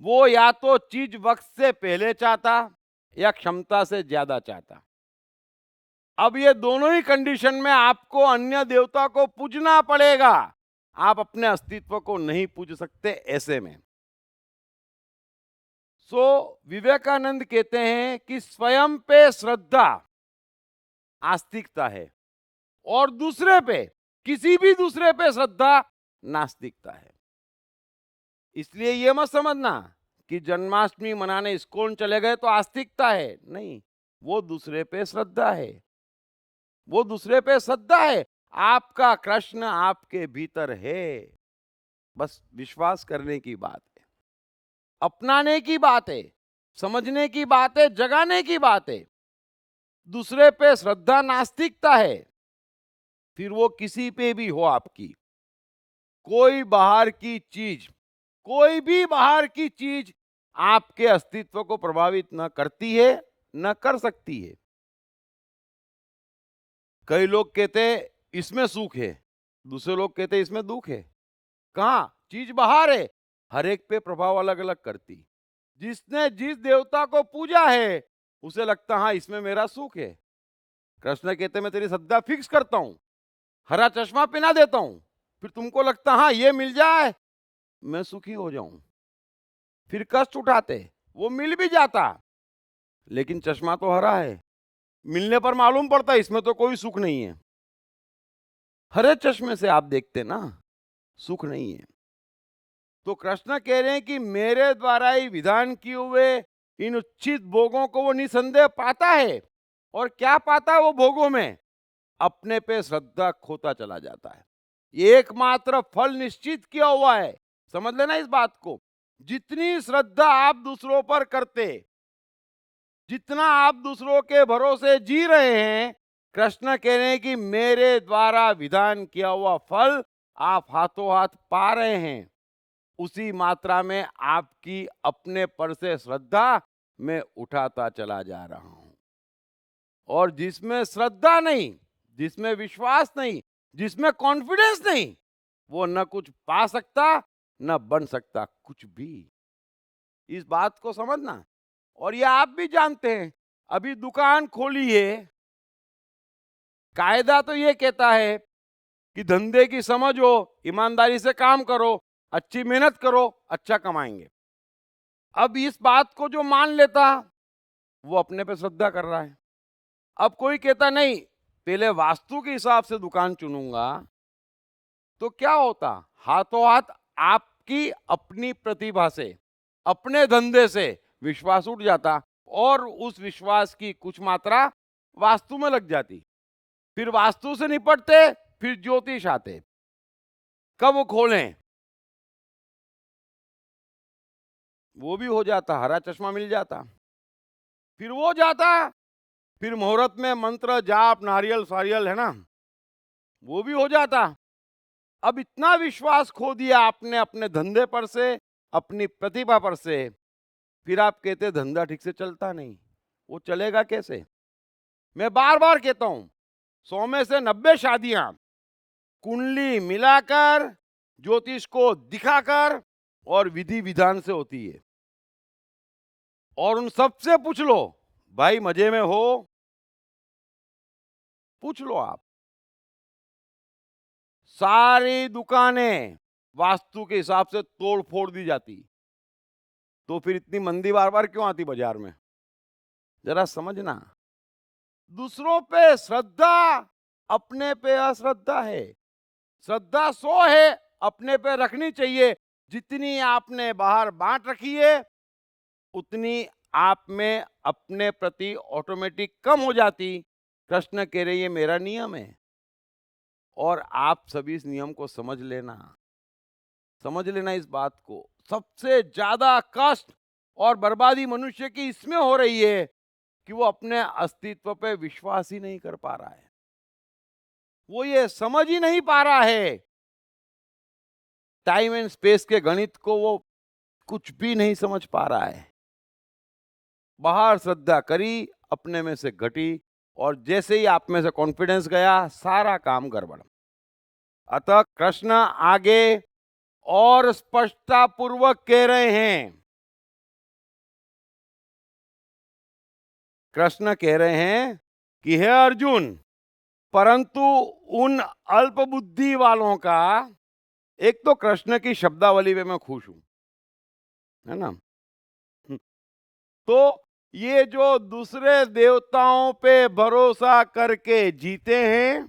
वो या तो चीज वक्त से पहले चाहता या क्षमता से ज्यादा चाहता। अब ये दोनों ही कंडीशन में आपको अन्य देवता को पूजना पड़ेगा। आप अपने अस्तित्व को नहीं पूज सकते ऐसे में। विवेकानंद कहते हैं कि स्वयं पे श्रद्धा आस्तिकता है और दूसरे पे, किसी भी दूसरे पे श्रद्धा नास्तिकता है। इसलिए ये मत समझना कि जन्माष्टमी मनाने इस्कॉन चले गए तो आस्तिकता है, नहीं, वो दूसरे पे श्रद्धा है, वो दूसरे पे श्रद्धा है। आपका कृष्ण आपके भीतर है, बस विश्वास करने की बात है, अपनाने की बात है, समझने की बात है, जगाने की बात है। दूसरे पे श्रद्धा नास्तिकता है। फिर वो किसी पे भी हो आपकी, कोई बाहर की चीज, कोई भी बाहर की चीज आपके अस्तित्व को प्रभावित न करती है, न कर सकती है। कई लोग कहते हैं इसमें सुख है, दूसरे लोग कहते हैं इसमें दुख है। कहां चीज बाहर है, हर एक पे प्रभाव अलग अलग करती। जिसने जिस देवता को पूजा है उसे लगता हाँ इसमें मेरा सुख है। कृष्ण कहते मैं तेरी श्रद्धा फिक्स करता हूं, हरा चश्मा पहना देता हूं, फिर तुमको लगता हाँ ये मिल जाए मैं सुखी हो जाऊं। फिर कष्ट उठाते, वो मिल भी जाता, लेकिन चश्मा तो हरा है, मिलने पर मालूम पड़ता इसमें तो कोई सुख नहीं है। हरे चश्मे से आप देखते ना, सुख नहीं है। तो कृष्ण कह रहे हैं कि मेरे द्वारा ही विधान किए हुए इन उचित भोगों को वो निसंदेह पाता है। और क्या पाता है वो भोगों में? अपने पे श्रद्धा खोता चला जाता है। ये एकमात्र फल निश्चित किया हुआ है, समझ लेना इस बात को। जितनी श्रद्धा आप दूसरों पर करते, जितना आप दूसरों के भरोसे जी रहे हैं, कृष्ण कह रहे हैं कि मेरे द्वारा विधान किया हुआ फल आप हाथों हाथ पा रहे हैं। उसी मात्रा में आपकी अपने पर से श्रद्धा मैं उठाता चला जा रहा हूं। और जिसमें श्रद्धा नहीं, जिसमें विश्वास नहीं, जिसमें कॉन्फिडेंस नहीं, वो न कुछ पा सकता न बन सकता कुछ भी। इस बात को समझना। और ये आप भी जानते हैं, अभी दुकान खोली है, कायदा तो ये कहता है कि धंधे की समझ हो, ईमानदारी से काम करो, अच्छी मेहनत करो, अच्छा कमाएंगे। अब इस बात को जो मान लेता वो अपने पे श्रद्धा कर रहा है। अब कोई कहता नहीं पहले वास्तु के हिसाब से दुकान चुनूंगा, तो क्या होता? हाथों हाथ आपकी अपनी प्रतिभा से, अपने धंधे से विश्वास उठ जाता और उस विश्वास की कुछ मात्रा वास्तु में लग जाती। फिर वास्तु से निपटते, फिर ज्योतिष आते, कब खोलें वो भी हो जाता, हरा चश्मा मिल जाता, फिर वो जाता, फिर मुहूर्त में मंत्र जाप नारियल सारियल है ना, वो भी हो जाता। अब इतना विश्वास खो दिया आपने अपने धंधे पर से, अपनी प्रतिभा पर से, फिर आप कहते धंधा ठीक से चलता नहीं। वो चलेगा कैसे? मैं बार बार कहता हूं, 100 में से 90 शादियां कुंडली मिलाकर, ज्योतिष को दिखाकर और विधि विधान से होती है। और उन सबसे पूछ लो भाई मजे में हो, पूछ लो आप। सारी दुकानें वास्तु के हिसाब से तोड़ फोड़ दी जाती, तो फिर इतनी मंदी बार बार क्यों आती बाजार में? जरा समझना। दूसरों पे श्रद्धा, अपने पे अश्रद्धा है। श्रद्धा 100 है, अपने पे रखनी चाहिए। जितनी आपने बाहर बांट रखी है उतनी आप में अपने प्रति ऑटोमेटिक कम हो जाती। कृष्ण कह रहे ये मेरा नियम है और आप सभी इस नियम को समझ लेना, समझ लेना इस बात को। सबसे ज्यादा कष्ट और बर्बादी मनुष्य की इसमें हो रही है कि वो अपने अस्तित्व पे विश्वास ही नहीं कर पा रहा है, वो ये समझ ही नहीं पा रहा है। टाइम एंड स्पेस के गणित को वो कुछ भी नहीं समझ पा रहा है। बाहर श्रद्धा करी, अपने में से घटी, और जैसे ही आप में से कॉन्फिडेंस गया सारा काम गड़बड़। अतः कृष्ण आगे और स्पष्टता पूर्वक कह रहे हैं, कृष्ण कह रहे हैं कि हे अर्जुन, परंतु उन अल्प बुद्धि वालों का, एक तो कृष्ण की शब्दावली पे मैं खुश हूं, है ना। तो ये जो दूसरे देवताओं पे भरोसा करके जीते हैं,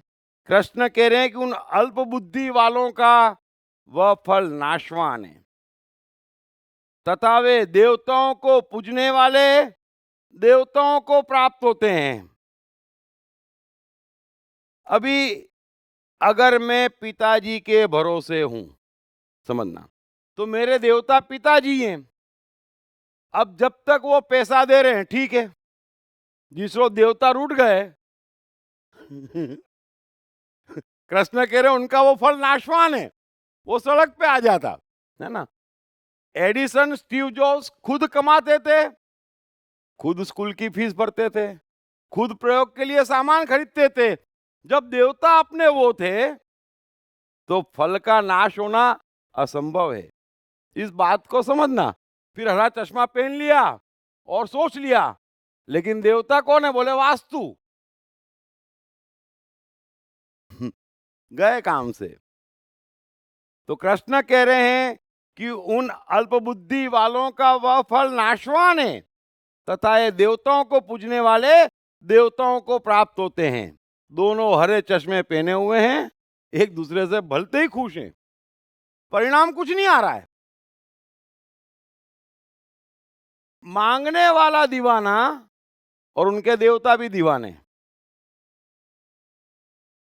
कृष्ण कह रहे हैं कि उन अल्प बुद्धि वालों का वह फल नाशवान है, तथा वे देवताओं को पूजने वाले देवताओं को प्राप्त होते हैं। अभी अगर मैं पिताजी के भरोसे हूं, समझना, तो मेरे देवता पिताजी हैं। अब जब तक वो पैसा दे रहे हैं ठीक है, जिस रोज देवता रूठ गए कृष्ण कह रहे हैं उनका वो फल नाशवान है, वो सड़क पे आ जाता है ना। एडिसन, स्टीव जॉब्स खुद कमाते थे, खुद स्कूल की फीस भरते थे, खुद प्रयोग के लिए सामान खरीदते थे। जब देवता अपने वो थे तो फल का नाश होना असंभव है। इस बात को समझना। फिर हरा चश्मा पहन लिया और सोच लिया, लेकिन देवता कौन है? बोले वास्तु। गए काम से। तो कृष्ण कह रहे हैं कि उन अल्पबुद्धि वालों का वह फल नाशवान है, तथा ये देवताओं को पूजने वाले देवताओं को प्राप्त होते हैं। दोनों हरे चश्मे पहने हुए हैं, एक दूसरे से भलते ही खुश हैं, परिणाम कुछ नहीं आ रहा है। मांगने वाला दीवाना और उनके देवता भी दीवाने।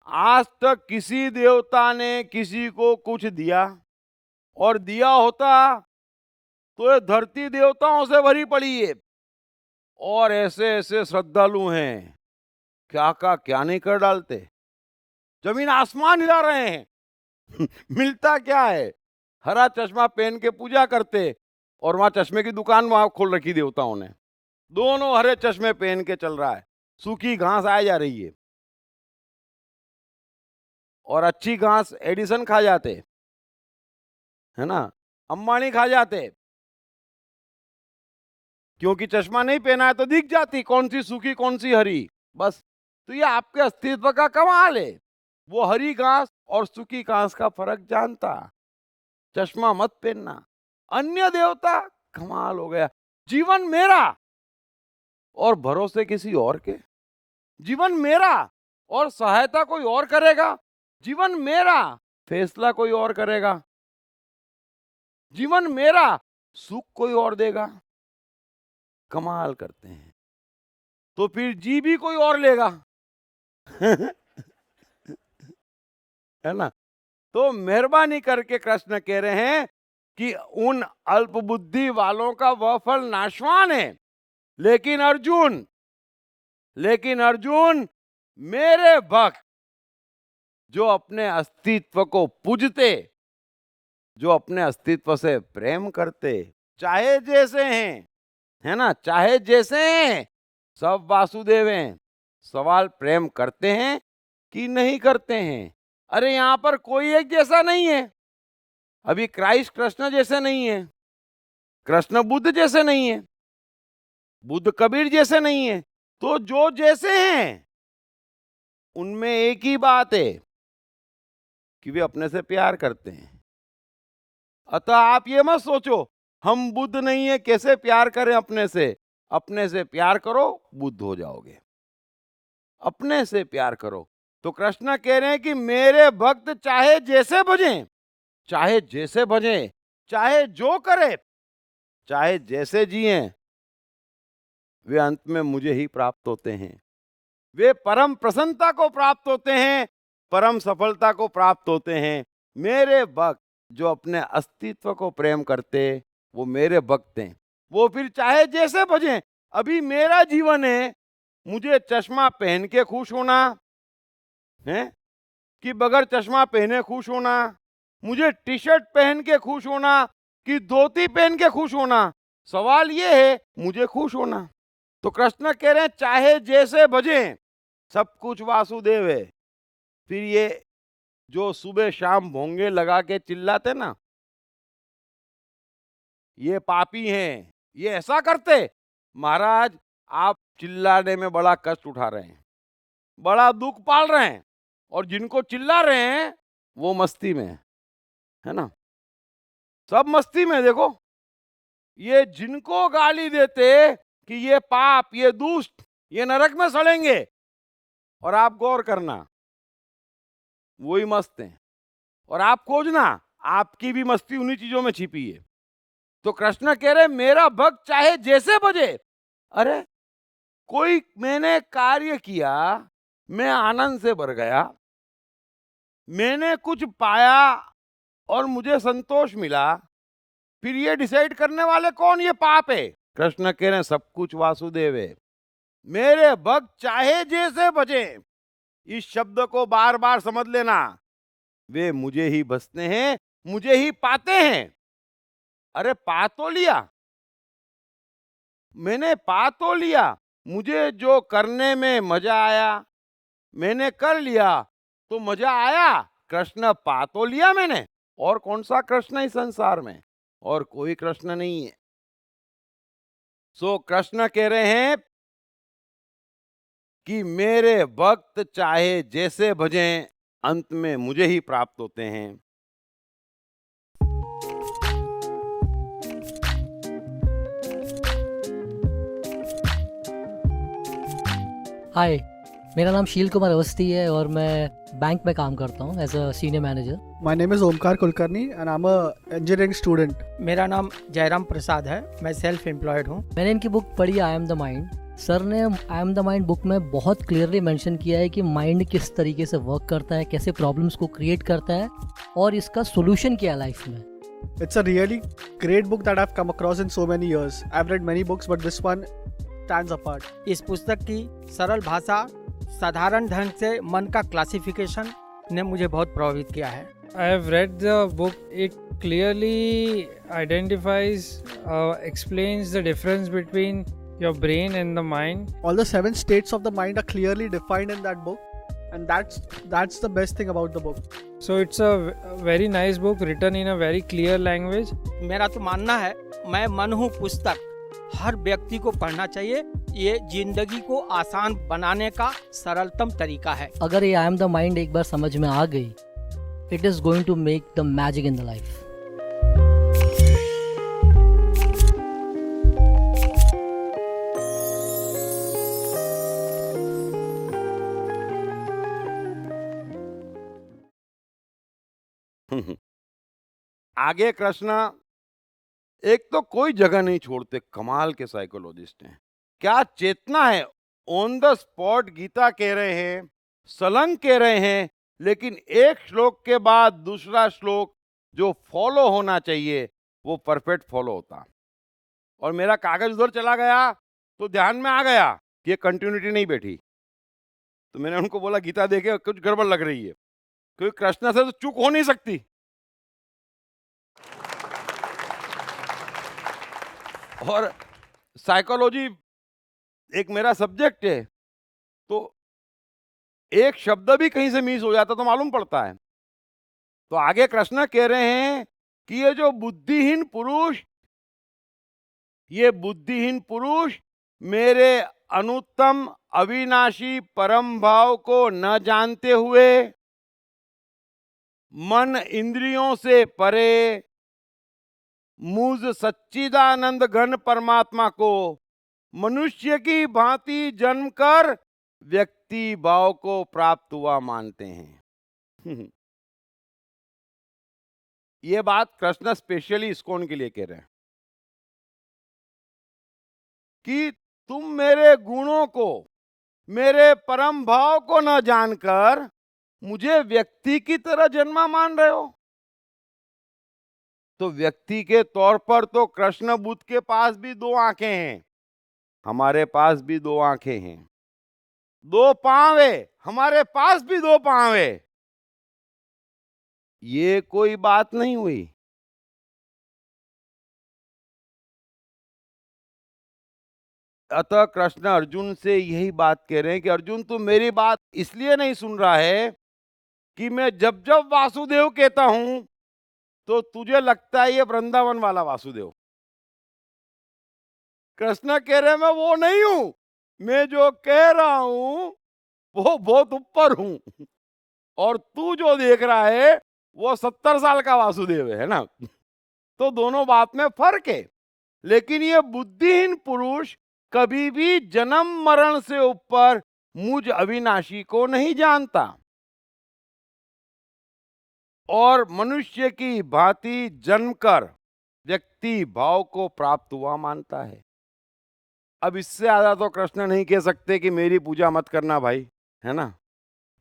आज तक किसी देवता ने किसी को कुछ दिया, और दिया होता तो ये धरती देवताओं से भरी पड़ी है, और ऐसे ऐसे श्रद्धालु हैं क्या का क्या नहीं कर डालते, जमीन आसमान हिला रहे हैं। मिलता क्या है? हरा चश्मा पहन के पूजा करते, और वहां चश्मे की दुकान वहां खोल रखी देवताओं ने। दोनों हरे चश्मे पहन के चल रहा है, सूखी घास आ जा रही है, और अच्छी घास एडिसन खा जाते है ना, अंबानी खा जाते, क्योंकि चश्मा नहीं पहना है तो दिख जाती कौन सी सूखी कौन सी हरी, बस। तो ये आपके अस्तित्व का कमाल है। वो हरी घास और सूखी घास का फर्क जानता। चश्मा मत पहनना। अन्य देवता, कमाल हो गया। जीवन मेरा और भरोसे किसी और के। जीवन मेरा और सहायता कोई और करेगा। जीवन मेरा, फैसला कोई और करेगा। जीवन मेरा, सुख कोई और देगा। कमाल करते हैं। तो फिर जी भी कोई और लेगा। है ना। तो मेहरबानी करके कृष्ण कह रहे हैं कि उन अल्पबुद्धि वालों का वह फल नाशवान है। लेकिन अर्जुन मेरे भक्त जो अपने अस्तित्व को पूजते, जो अपने अस्तित्व से प्रेम करते, चाहे जैसे हैं, है ना, चाहे जैसे हैं, सब वासुदेव हैं। सवाल प्रेम करते हैं कि नहीं करते हैं। अरे यहां पर कोई एक जैसा नहीं है। अभी क्राइस्ट कृष्ण जैसे नहीं है, कृष्ण बुद्ध जैसे नहीं है, बुद्ध कबीर जैसे नहीं है। तो जो जैसे हैं उनमें एक ही बात है कि वे अपने से प्यार करते हैं। अतः आप ये मत सोचो हम बुद्ध नहीं है कैसे प्यार करें अपने से। अपने से प्यार करो, बुद्ध हो जाओगे। अपने से प्यार करो। तो कृष्ण कह रहे हैं कि मेरे भक्त चाहे जैसे भजें, चाहे जैसे भजें, चाहे जो करे, चाहे जैसे जिए, वे अंत में मुझे ही प्राप्त होते हैं। वे परम प्रसन्नता को प्राप्त होते हैं, परम सफलता को प्राप्त होते हैं। मेरे भक्त जो अपने अस्तित्व को प्रेम करते, वो मेरे भक्त हैं। वो फिर चाहे जैसे भजें। अभी मेरा जीवन है, मुझे चश्मा पहन के खुश होना है कि बगैर चश्मा पहने खुश होना, मुझे टी शर्ट पहन के खुश होना कि धोती पहन के खुश होना, सवाल ये है मुझे खुश होना। तो कृष्ण कह रहे हैं चाहे जैसे भजें, सब कुछ वासुदेव है। फिर ये जो सुबह शाम भोंगे लगा के चिल्लाते ना, ये पापी हैं, ये ऐसा करते। महाराज आप चिल्लाने में बड़ा कष्ट उठा रहे हैं, बड़ा दुख पाल रहे हैं, और जिनको चिल्ला रहे हैं वो मस्ती में है ना। सब मस्ती में। देखो ये जिनको गाली देते कि ये पाप, ये दुष्ट, ये नरक में सड़ेंगे, और आप गौर करना वही मस्त हैं। और आप खोजना आपकी भी मस्ती उन्हीं चीजों में छिपी है। तो कृष्ण कह रहे मेरा भक्त चाहे जैसे बजे। अरे कोई मैंने कार्य किया, मैं आनंद से भर गया, मैंने कुछ पाया और मुझे संतोष मिला, फिर ये डिसाइड करने वाले कौन? ये पाप है। कृष्ण कह रहे हैं सब कुछ वासुदेव है। मेरे भक्त चाहे जैसे बजे, इस शब्द को बार बार समझ लेना। वे मुझे ही बसते हैं, मुझे ही पाते हैं। अरे पा तो लिया, मैंने पा तो लिया, मुझे जो करने में मजा आया मैंने कर लिया, तो मजा आया। कृष्ण पा तो लिया मैंने, और कौन सा कृष्ण इस संसार में? और कोई कृष्ण नहीं है। सो कृष्ण कह रहे हैं कि मेरे भक्त चाहे जैसे भजें, अंत में मुझे ही प्राप्त होते हैं। हाय, मेरा नाम शील कुमार अवस्थी है और मैं बैंक में काम करता हूँ as a senior manager. My name is Omkar Kulkarni and I'm a engineering student. मेरा नाम जयराम प्रसाद है, मैं सेल्फ एम्प्लॉयड हूँ। मैंने इनकी बुक पढ़ी I am the mind. Sir ने I am the mind book में बहुत क्लियरली मेंशन किया है कि माइंड किस तरीके से वर्क करता है, कैसे प्रॉब्लम्स को क्रिएट करता है और इसका सोल्यूशन क्या है लाइफ में। It's a really great book that I've come across in so many years. I've read many books but this one stands apart. इस पुस्तक की सरल भाषा, साधारण ढंग से मन का क्लासिफिकेशन ने मुझे बहुत प्रभावित किया है। I have read the book. It clearly identifies, explains the difference between your brain and the mind. All the 7 states of the mind are clearly defined in that book and that's the best thing about the book. So it's a very nice book written in a very clear language. मेरा तो मानना है, मैं मन हूँ पुस्तक, हर व्यक्ति को पढ़ना चाहिए। ये जिंदगी को आसान बनाने का सरलतम तरीका है। अगर ये आई एम द माइंड एक बार समझ में आ गई, it is going to make the magic in the life. आगे कृष्ण एक तो कोई जगह नहीं छोड़ते, कमाल के साइकोलॉजिस्ट हैं। क्या चेतना है, ऑन द स्पॉट गीता कह रहे हैं, सलंग कह रहे हैं, लेकिन एक श्लोक के बाद दूसरा श्लोक जो फॉलो होना चाहिए वो परफेक्ट फॉलो होता। और मेरा कागज उधर चला गया तो ध्यान में आ गया कि ये कंटिन्यूटी नहीं बैठी। तो मैंने उनको बोला गीता देखे कुछ गड़बड़ लग रही है, क्योंकि कृष्ण से तो चूक हो नहीं सकती। और साइकोलॉजी एक मेरा सब्जेक्ट है, तो एक शब्द भी कहीं से मिस हो जाता तो मालूम पड़ता है। तो आगे कृष्ण कह रहे हैं कि ये जो बुद्धिहीन पुरुष, ये बुद्धिहीन पुरुष मेरे अनुत्तम अविनाशी परम भाव को न जानते हुए मन इंद्रियों से परे मुझ सच्चिदानंद घन परमात्मा को मनुष्य की भांति जन्म कर व्यक्ति भाव को प्राप्त हुआ मानते हैं। ये बात कृष्ण स्पेशली इस्कॉन के लिए कह रहे हैं कि तुम मेरे गुणों को, मेरे परम भाव को न जानकर मुझे व्यक्ति की तरह जन्मा मान रहे हो। तो व्यक्ति के तौर पर तो कृष्ण बुद्ध के पास भी 2 आंखें हैं, हमारे पास भी 2 आंखें हैं, 2 पांव है, हमारे पास भी 2 पांव है। ये कोई बात नहीं हुई। अतः कृष्ण अर्जुन से यही बात कह रहे हैं कि अर्जुन तू मेरी बात इसलिए नहीं सुन रहा है कि मैं जब जब वासुदेव कहता हूं तो तुझे लगता है ये वृंदावन वाला वासुदेव। कृष्ण कह रहे मैं वो नहीं हूं, मैं जो कह रहा हूं वो बहुत ऊपर हूं, और तू जो देख रहा है वो 70 साल का वासुदेव है ना। तो दोनों बात में फर्क है। लेकिन ये बुद्धिहीन पुरुष कभी भी जन्म मरण से ऊपर मुझ अविनाशी को नहीं जानता। और मनुष्य की भांति जन्मकर व्यक्ति भाव को प्राप्त हुआ मानता है। अब इससे ज्यादा तो कृष्ण नहीं कह सकते कि मेरी पूजा मत करना भाई, है ना।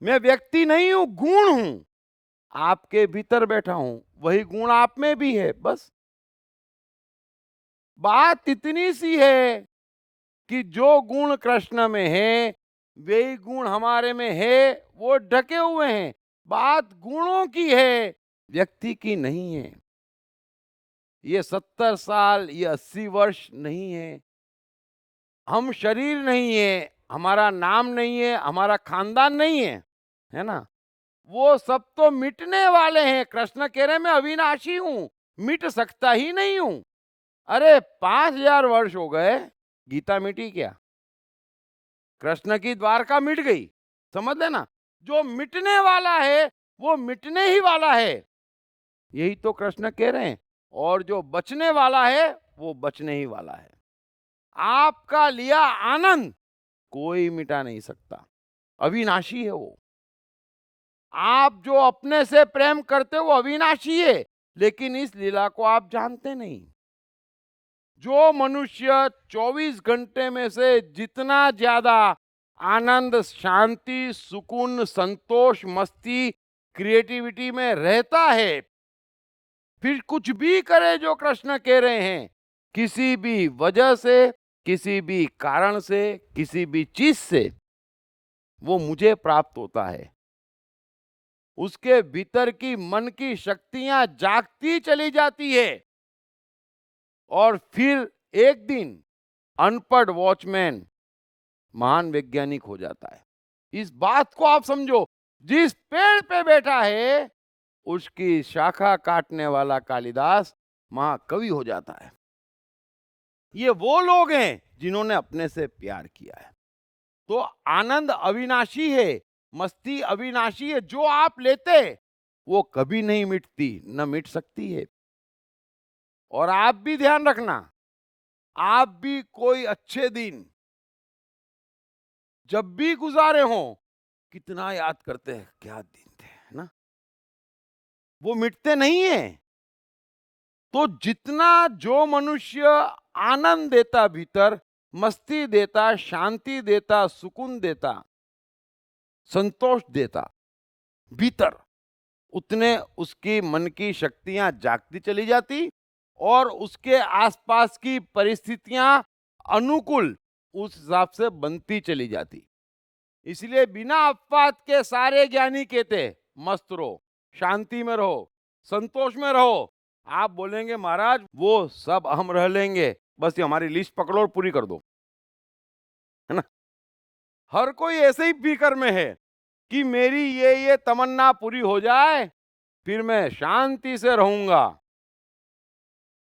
मैं व्यक्ति नहीं हूं, गुण हूं, आपके भीतर बैठा हूं, वही गुण आप में भी है। बस बात इतनी सी है कि जो गुण कृष्ण में है वही गुण हमारे में है, वो ढके हुए हैं। बात गुणों की है, व्यक्ति की नहीं है। ये 70 साल, ये 80 वर्ष नहीं है। हम शरीर नहीं है, हमारा नाम नहीं है, हमारा खानदान नहीं है, है ना। वो सब तो मिटने वाले हैं। कृष्ण कह रहे मैं अविनाशी हूं, मिट सकता ही नहीं हूं। अरे 5000 वर्ष हो गए, गीता मिटी क्या? कृष्ण की द्वारका मिट गई, समझ लेना। जो मिटने वाला है वो मिटने ही वाला है, यही तो कृष्ण कह रहे हैं। और जो बचने वाला है वो बचने ही वाला है। आपका लिया आनंद कोई मिटा नहीं सकता, अविनाशी है वो। आप जो अपने से प्रेम करते हो वो अविनाशी है, लेकिन इस लीला को आप जानते नहीं। जो मनुष्य 24 घंटे में से जितना ज्यादा आनंद, शांति, सुकून, संतोष, मस्ती, क्रिएटिविटी में रहता है, फिर कुछ भी करे जो कृष्ण कह रहे हैं, किसी भी वजह से, किसी भी कारण से, किसी भी चीज से वो मुझे प्राप्त होता है। उसके भीतर की मन की शक्तियां जागती चली जाती है और फिर एक दिन अनपढ़ वॉचमैन महान वैज्ञानिक हो जाता है। इस बात को आप समझो, जिस पेड़ पे बैठा है उसकी शाखा काटने वाला कालिदास महाकवि हो जाता है। ये वो लोग हैं जिन्होंने अपने से प्यार किया है। तो आनंद अविनाशी है, मस्ती अविनाशी है। जो आप लेते वो कभी नहीं मिटती, न मिट सकती है। और आप भी ध्यान रखना, आप भी कोई अच्छे दिन जब भी गुजारे हो, कितना याद करते हैं, क्या दिन थे, है ना। वो मिटते नहीं है। तो जितना जो मनुष्य आनंद देता, भीतर मस्ती देता, शांति देता, सुकून देता, संतोष देता भीतर, उतने उसकी मन की शक्तियां जागती चली जाती और उसके आसपास की परिस्थितियां अनुकूल उस हिसाब से बनती चली जाती। इसलिए बिना अपवाद के सारे ज्ञानी कहते मस्त रहो, शांति में रहो, संतोष में रहो। आप बोलेंगे महाराज वो सब हम रह लेंगे, बस ये हमारी लिस्ट पकड़ो और पूरी कर दो, है ना। हर कोई ऐसे ही फिक्र में है कि मेरी ये तमन्ना पूरी हो जाए, फिर मैं शांति से रहूंगा।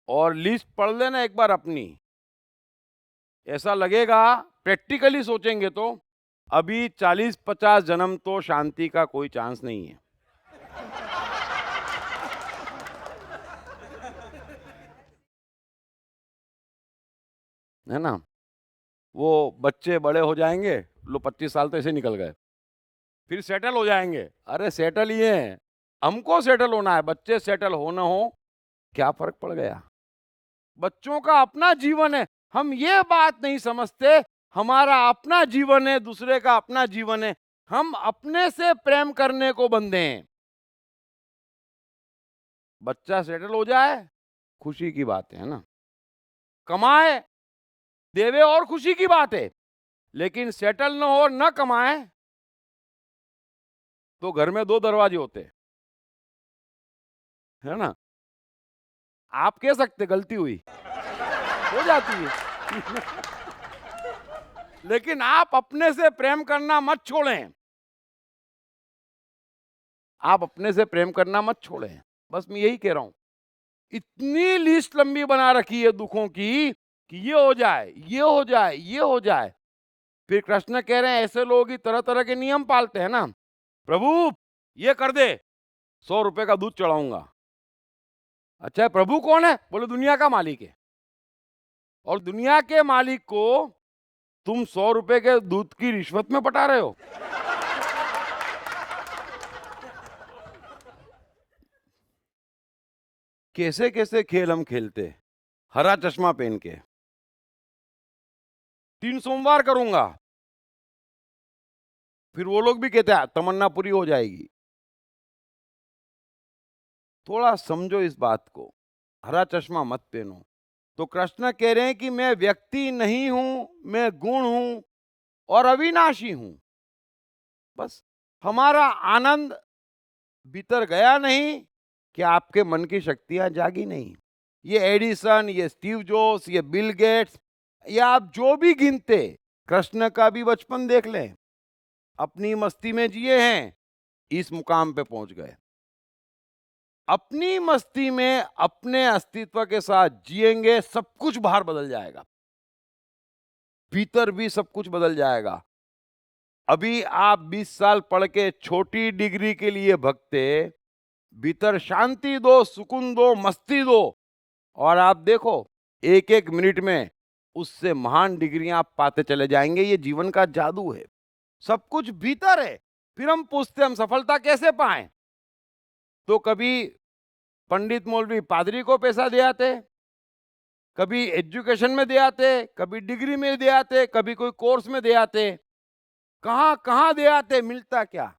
और लिस्ट पढ़ लेना एक बार अपनी, ऐसा लगेगा प्रैक्टिकली सोचेंगे तो अभी 40-50 जन्म तो शांति का कोई चांस नहीं है। है ना। वो बच्चे बड़े हो जाएंगे, लो 25 साल तो ऐसे निकल गए, फिर सेटल हो जाएंगे। अरे सेटल ही है, हमको सेटल होना है, बच्चे सेटल हो ना हो क्या फर्क पड़ गया। बच्चों का अपना जीवन है, हम ये बात नहीं समझते। हमारा अपना जीवन है, दूसरे का अपना जीवन है। हम अपने से प्रेम करने को बंधे हैं। बच्चा सेटल हो जाए खुशी की बात है ना, कमाए देवे और खुशी की बात है, लेकिन सेटल न हो, न कमाए तो घर में 2 दरवाजे होते है ना। आप कह सकते गलती हुई, हो जाती है। लेकिन आप अपने से प्रेम करना मत छोड़ें, आप अपने से प्रेम करना मत छोड़ें। बस मैं यही कह रहा हूं। इतनी लिस्ट लंबी बना रखी है दुखों की कि ये हो जाए, ये हो जाए, ये हो जाए। फिर कृष्ण कह रहे हैं ऐसे लोग ही तरह तरह के नियम पालते हैं ना। प्रभु ये कर दे, 100 रुपए का दूध चढ़ाऊंगा। अच्छा प्रभु कौन है? बोले दुनिया का मालिक है। और दुनिया के मालिक को तुम 100 रुपए के दूध की रिश्वत में पटा रहे हो। कैसे कैसे खेल हम खेलते, हरा चश्मा पहन के। 3 सोमवार करूंगा, फिर वो लोग भी कहते हैं तमन्ना पूरी हो जाएगी। थोड़ा समझो इस बात को, हरा चश्मा मत पहनो। तो कृष्ण कह रहे हैं कि मैं व्यक्ति नहीं हूं, मैं गुण हूं और अविनाशी हूं। बस हमारा आनंद भीतर गया नहीं कि आपके मन की शक्तियां जागी नहीं। ये एडिसन, ये स्टीव जॉब्स, ये बिल गेट्स, या आप जो भी गिनते, कृष्ण का भी बचपन देख लें, अपनी मस्ती में जिए हैं, इस मुकाम पे पहुंच गए। अपनी मस्ती में अपने अस्तित्व के साथ जिएंगे, सब कुछ बाहर बदल जाएगा, भीतर भी सब कुछ बदल जाएगा। अभी आप 20 साल पढ़ के छोटी डिग्री के लिए भगते, भीतर शांति दो, सुकून दो, मस्ती दो, और आप देखो एक एक मिनट में उससे महान डिग्रियां आप पाते चले जाएंगे। ये जीवन का जादू है, सब कुछ भीतर है। फिर हम पूछते हम सफलता कैसे पाएं, तो कभी पंडित मौलवी पादरी को पैसा दे आते, कभी एजुकेशन में दे आते, कभी डिग्री में दे आते, कभी कोई कोर्स में दे आते। कहां कहां दे आते, मिलता क्या?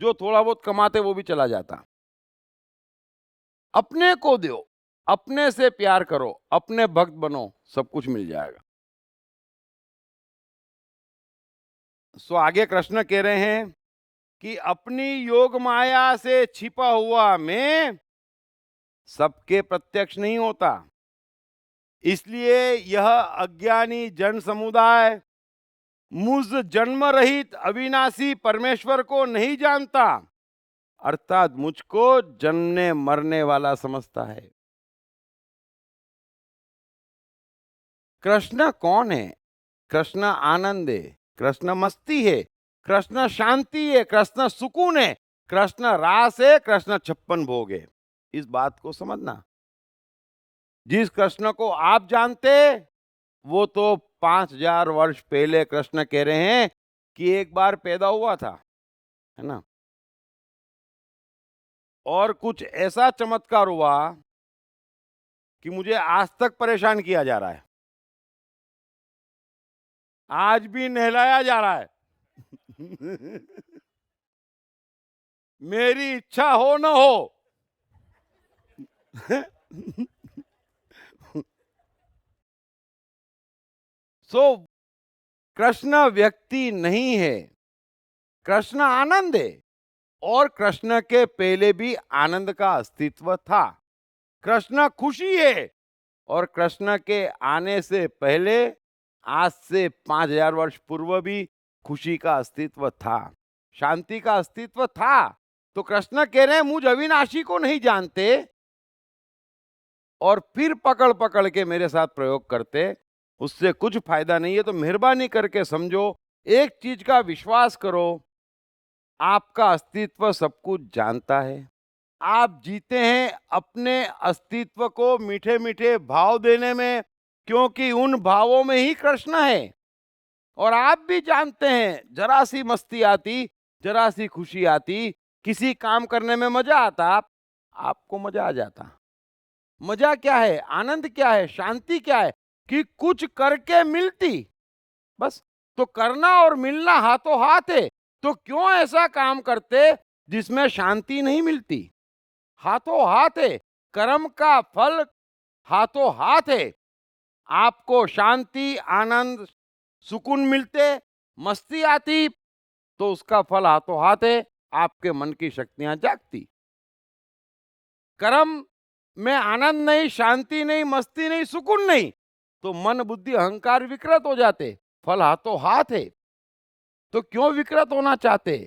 जो थोड़ा बहुत कमाते वो भी चला जाता। अपने को दो, अपने से प्यार करो, अपने भक्त बनो, सब कुछ मिल जाएगा। सो आगे कृष्ण कह रहे हैं कि अपनी योग माया से छिपा हुआ मैं सबके प्रत्यक्ष नहीं होता, इसलिए यह अज्ञानी जन समुदाय मुझ जन्म रहित अविनाशी परमेश्वर को नहीं जानता, अर्थात मुझको जन्मने मरने वाला समझता है। कृष्ण कौन है? कृष्ण आनंद है, कृष्ण मस्ती है, कृष्ण शांति है, कृष्ण सुकून है, कृष्ण रास है, कृष्ण 56 भोग है। इस बात को समझना। जिस कृष्ण को आप जानते, वो तो 5000 वर्ष पहले कृष्ण कह रहे हैं कि एक बार पैदा हुआ था, है ना, और कुछ ऐसा चमत्कार हुआ कि मुझे आज तक परेशान किया जा रहा है, आज भी नहलाया जा रहा है। मेरी इच्छा हो न हो। कृष्ण व्यक्ति नहीं है, कृष्ण आनंद है, और कृष्ण के पहले भी आनंद का अस्तित्व था। कृष्ण खुशी है, और कृष्ण के आने से पहले, आज से 5000 वर्ष पूर्व भी खुशी का अस्तित्व था, शांति का अस्तित्व था। तो कृष्ण कह रहे हैं मुझ अविनाशी को नहीं जानते, और फिर पकड़ पकड़ के मेरे साथ प्रयोग करते, उससे कुछ फायदा नहीं है। तो मेहरबानी करके समझो, एक चीज का विश्वास करो, आपका अस्तित्व सब कुछ जानता है। आप जीते हैं अपने अस्तित्व को मीठे मीठे भाव देने में, क्योंकि उन भावों में ही कृष्ण है। और आप भी जानते हैं, जरा सी मस्ती आती, जरा सी खुशी आती, किसी काम करने में मजा आता, आपको मजा आ जाता। मजा क्या है, आनंद क्या है, शांति क्या है? कि कुछ करके मिलती, बस। तो करना और मिलना हाथों हाथ है। तो क्यों ऐसा काम करते जिसमें शांति नहीं मिलती? हाथों हाथ है, कर्म का फल हाथों हाथ है। आपको शांति, आनंद, सुकून मिलते, मस्ती आती, तो उसका फल हाथों हाथ है, आपके मन की शक्तियां जागती। कर्म में आनंद नहीं, शांति नहीं, मस्ती नहीं, सुकून नहीं, तो मन, बुद्धि, अहंकार विकृत हो जाते, फल हाथों हाथ है। तो क्यों विकृत होना चाहते?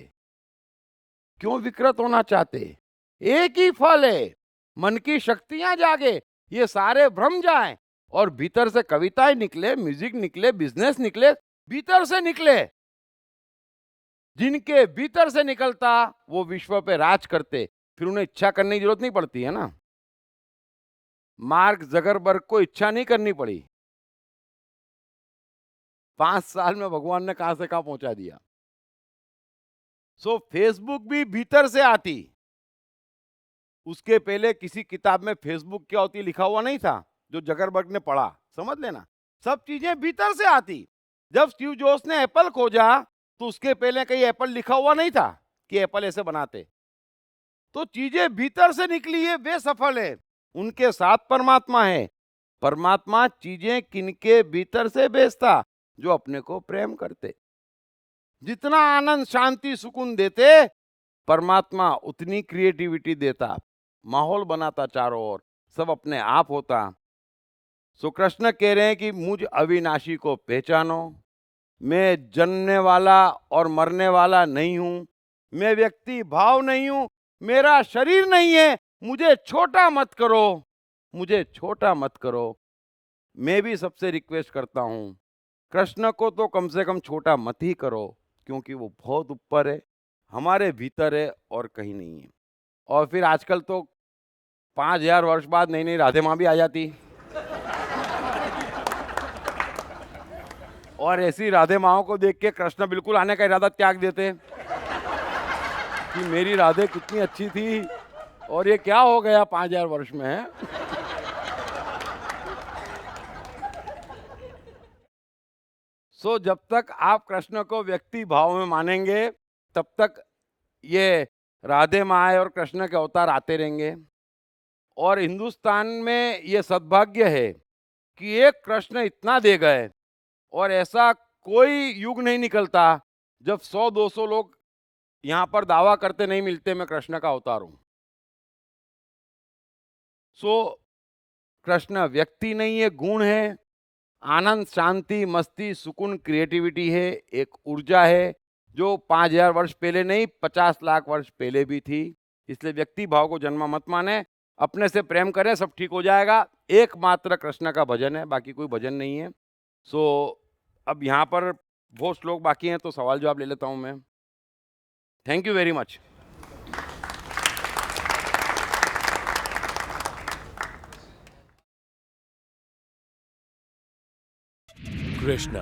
क्यों विकृत होना चाहते? एक ही फल है, मन की शक्तियां जागे, ये सारे भ्रम जाएं, और भीतर से कविताएं निकले, म्यूजिक निकले, बिजनेस निकले, भीतर से निकले। जिनके भीतर से निकलता वो विश्व पे राज करते, फिर उन्हें इच्छा करने की जरूरत नहीं पड़ती है ना। मार्क जकरबर्ग को इच्छा नहीं करनी पड़ी, 5 साल में भगवान ने कहां से कहां पहुंचा दिया। फेसबुक भी भीतर से आती, उसके पहले किसी किताब में फेसबुक क्या होती है लिखा हुआ नहीं था, जो जकरबर्ग ने पढ़ा, समझ लेना। सब चीजें भीतर से आती। जब स्टीव जॉब्स ने एप्पल खोजा तो उसके पहले कहीं एप्पल लिखा हुआ नहीं था कि एप्पल ऐसे बनाते। तो चीजें भीतर से निकली है, वे सफल है। उनके साथ परमात्मा है। परमात्मा चीजें किनके भीतर से भेजता? जो अपने को प्रेम करते। जितना आनंद शांति सुकून देते, परमात्मा उतनी क्रिएटिविटी देता, माहौल बनाता चारों ओर, सब अपने आप होता। सो कृष्ण कह रहे हैं कि मुझ अविनाशी को पहचानो। मैं जन्मने वाला और मरने वाला नहीं हूं। मैं व्यक्ति भाव नहीं हूं। मेरा शरीर नहीं है। मुझे छोटा मत करो, मुझे छोटा मत करो। मैं भी सबसे रिक्वेस्ट करता हूं, कृष्ण को तो कम से कम छोटा मत ही करो, क्योंकि वो बहुत ऊपर है, हमारे भीतर है और कहीं नहीं है। और फिर आजकल तो 5000 वर्ष बाद नई नई राधे माँ भी आ जाती। और ऐसी राधे माओं को देख के कृष्ण बिल्कुल आने का इरादा त्याग देते कि मेरी राधे कितनी अच्छी थी और ये क्या हो गया 5000 वर्ष में है। सो जब तक आप कृष्ण को व्यक्ति भाव में मानेंगे, तब तक ये राधे माँ और कृष्ण के अवतार आते रहेंगे। और हिंदुस्तान में ये सद्भाग्य है कि एक कृष्ण इतना दे गए, और ऐसा कोई युग नहीं निकलता जब 100-200 लोग यहाँ पर दावा करते नहीं मिलते मैं कृष्ण का अवतार हूं। सो कृष्ण व्यक्ति नहीं है, गुण है। आनंद शांति मस्ती सुकून क्रिएटिविटी है, एक ऊर्जा है जो 5000 वर्ष पहले नहीं 50 लाख वर्ष पहले भी थी। इसलिए व्यक्ति भाव को जन्म मत माने, अपने से प्रेम करें, सब ठीक हो जाएगा। एकमात्र कृष्ण का भजन है, बाकी कोई भजन नहीं है। सो अब यहाँ पर बहुत लोग बाकी हैं, तो सवाल जवाब ले लेता हूं मैं। Thank you very much. Krishna.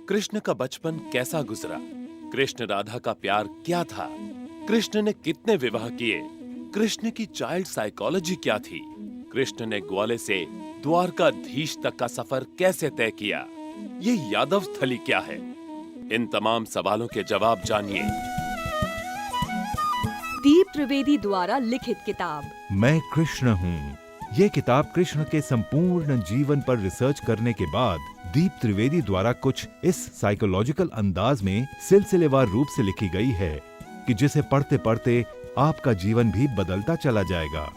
Krishna का बचपन कैसा गुजरा? कृष्ण राधा का प्यार क्या था? कृष्ण ने कितने विवाह किए? कृष्ण की चाइल्ड साइकोलॉजी क्या थी? कृष्ण ने ग्वाले से द्वारकाधीश तक का सफर कैसे तय किया? ये यादव स्थली क्या है? इन तमाम सवालों के जवाब जानिए। दीप त्रिवेदी द्वारा लिखित किताब मैं कृष्ण हूँ। ये किताब कृष्ण के संपूर्ण जीवन पर रिसर्च करने के बाद दीप त्रिवेदी द्वारा कुछ इस साइकोलॉजिकल अंदाज में सिलसिलेवार रूप से लिखी गई है कि जिसे पढ़ते पढ़ते आपका जीवन भी बदलता चला जाएगा।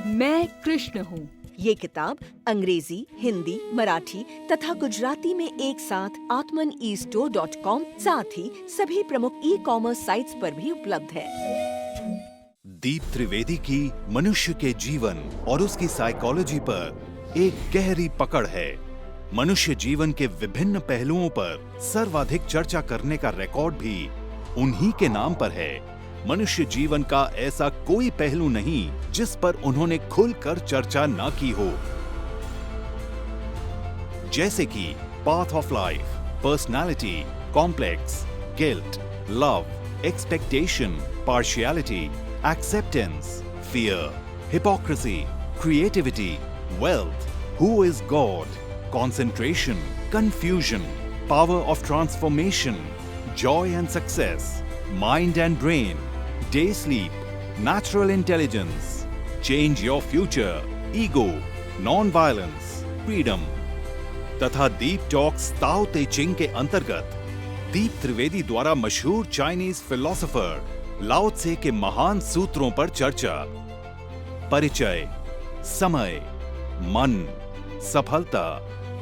मैं कृष्ण हूँ। ये किताब अंग्रेजी, हिंदी, मराठी तथा गुजराती में एक साथ atmanestore.com साथ ही सभी प्रमुख ई-कॉमर्स साइट्स पर भी उपलब्ध है। दीप त्रिवेदी की मनुष्य के जीवन और उसकी साइकोलॉजी पर एक गहरी पकड़ है। मनुष्य जीवन के विभिन्न पहलुओं पर सर्वाधिक चर्चा करने का रिकॉर्ड भी उन्हीं के नाम पर है। मनुष्य जीवन का ऐसा कोई पहलू नहीं जिस पर उन्होंने खुलकर चर्चा ना की हो, जैसे कि path of life, personality, complex, guilt, love, expectation, partiality, acceptance, fear, hypocrisy, creativity, wealth, who is God, concentration, confusion, power of transformation, joy and success, mind and brain, day sleep, natural intelligence, change your future, ego, non-violence, freedom, तथा दीप talks ताओ ते चिंग के अंतर्गत दीप त्रिवेदी द्वारा मशहूर Chinese philosopher लाओ त्से के महान सूत्रों पर चर्चा, परिचय, समय, मन, सफलता,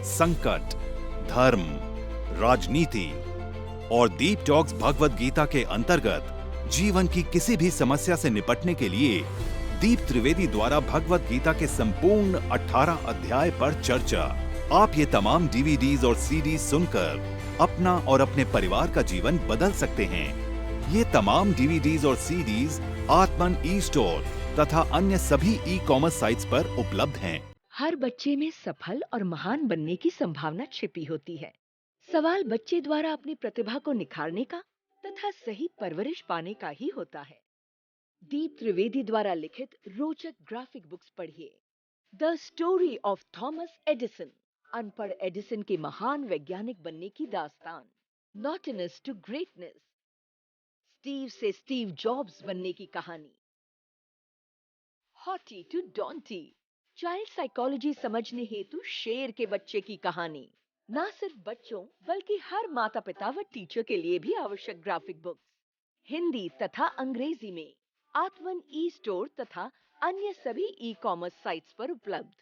संकट, धर्म, राजनीति और दीप टॉक्स भगवत गीता के अंतर्गत जीवन की किसी भी समस्या से निपटने के लिए दीप त्रिवेदी द्वारा भगवत गीता के संपूर्ण 18 अध्याय पर चर्चा। आप ये तमाम डीवीडीज और सीडीज सुनकर अपना और अपने परिवार का जीवन बदल सकते हैं। ये तमाम डीवीडीज और सीडीज आत्मन ई स्टोर तथा अन्य सभी ई-कॉमर्स साइट्स पर उपलब्ध हैं। हर बच्चे में सफल और महान बनने की संभावना छिपी होती है। सवाल बच्चे द्वारा अपनी प्रतिभा को निखारने का तथा सही परवरिश पाने का ही होता है। दीप त्रिवेदी द्वारा लिखित रोचक ग्राफिक बुक्स पढ़िए। The story of Thomas Edison, अनपढ़ एडिसन के महान वैज्ञानिक बनने की दास्तान। नॉटिनेस टू ग्रेटनेस, स्टीव से स्टीव जॉब्स बनने की कहानी। हॉटी टू डॉन्टी, चाइल्ड साइकोलॉजी समझने हेतु शेर के बच्चे की कहानी। ना सिर्फ बच्चों बल्कि हर माता पिता व टीचर के लिए भी आवश्यक ग्राफिक बुक्स, हिंदी तथा अंग्रेजी में आत्मन ई स्टोर तथा अन्य सभी ई कॉमर्स साइट्स पर उपलब्ध।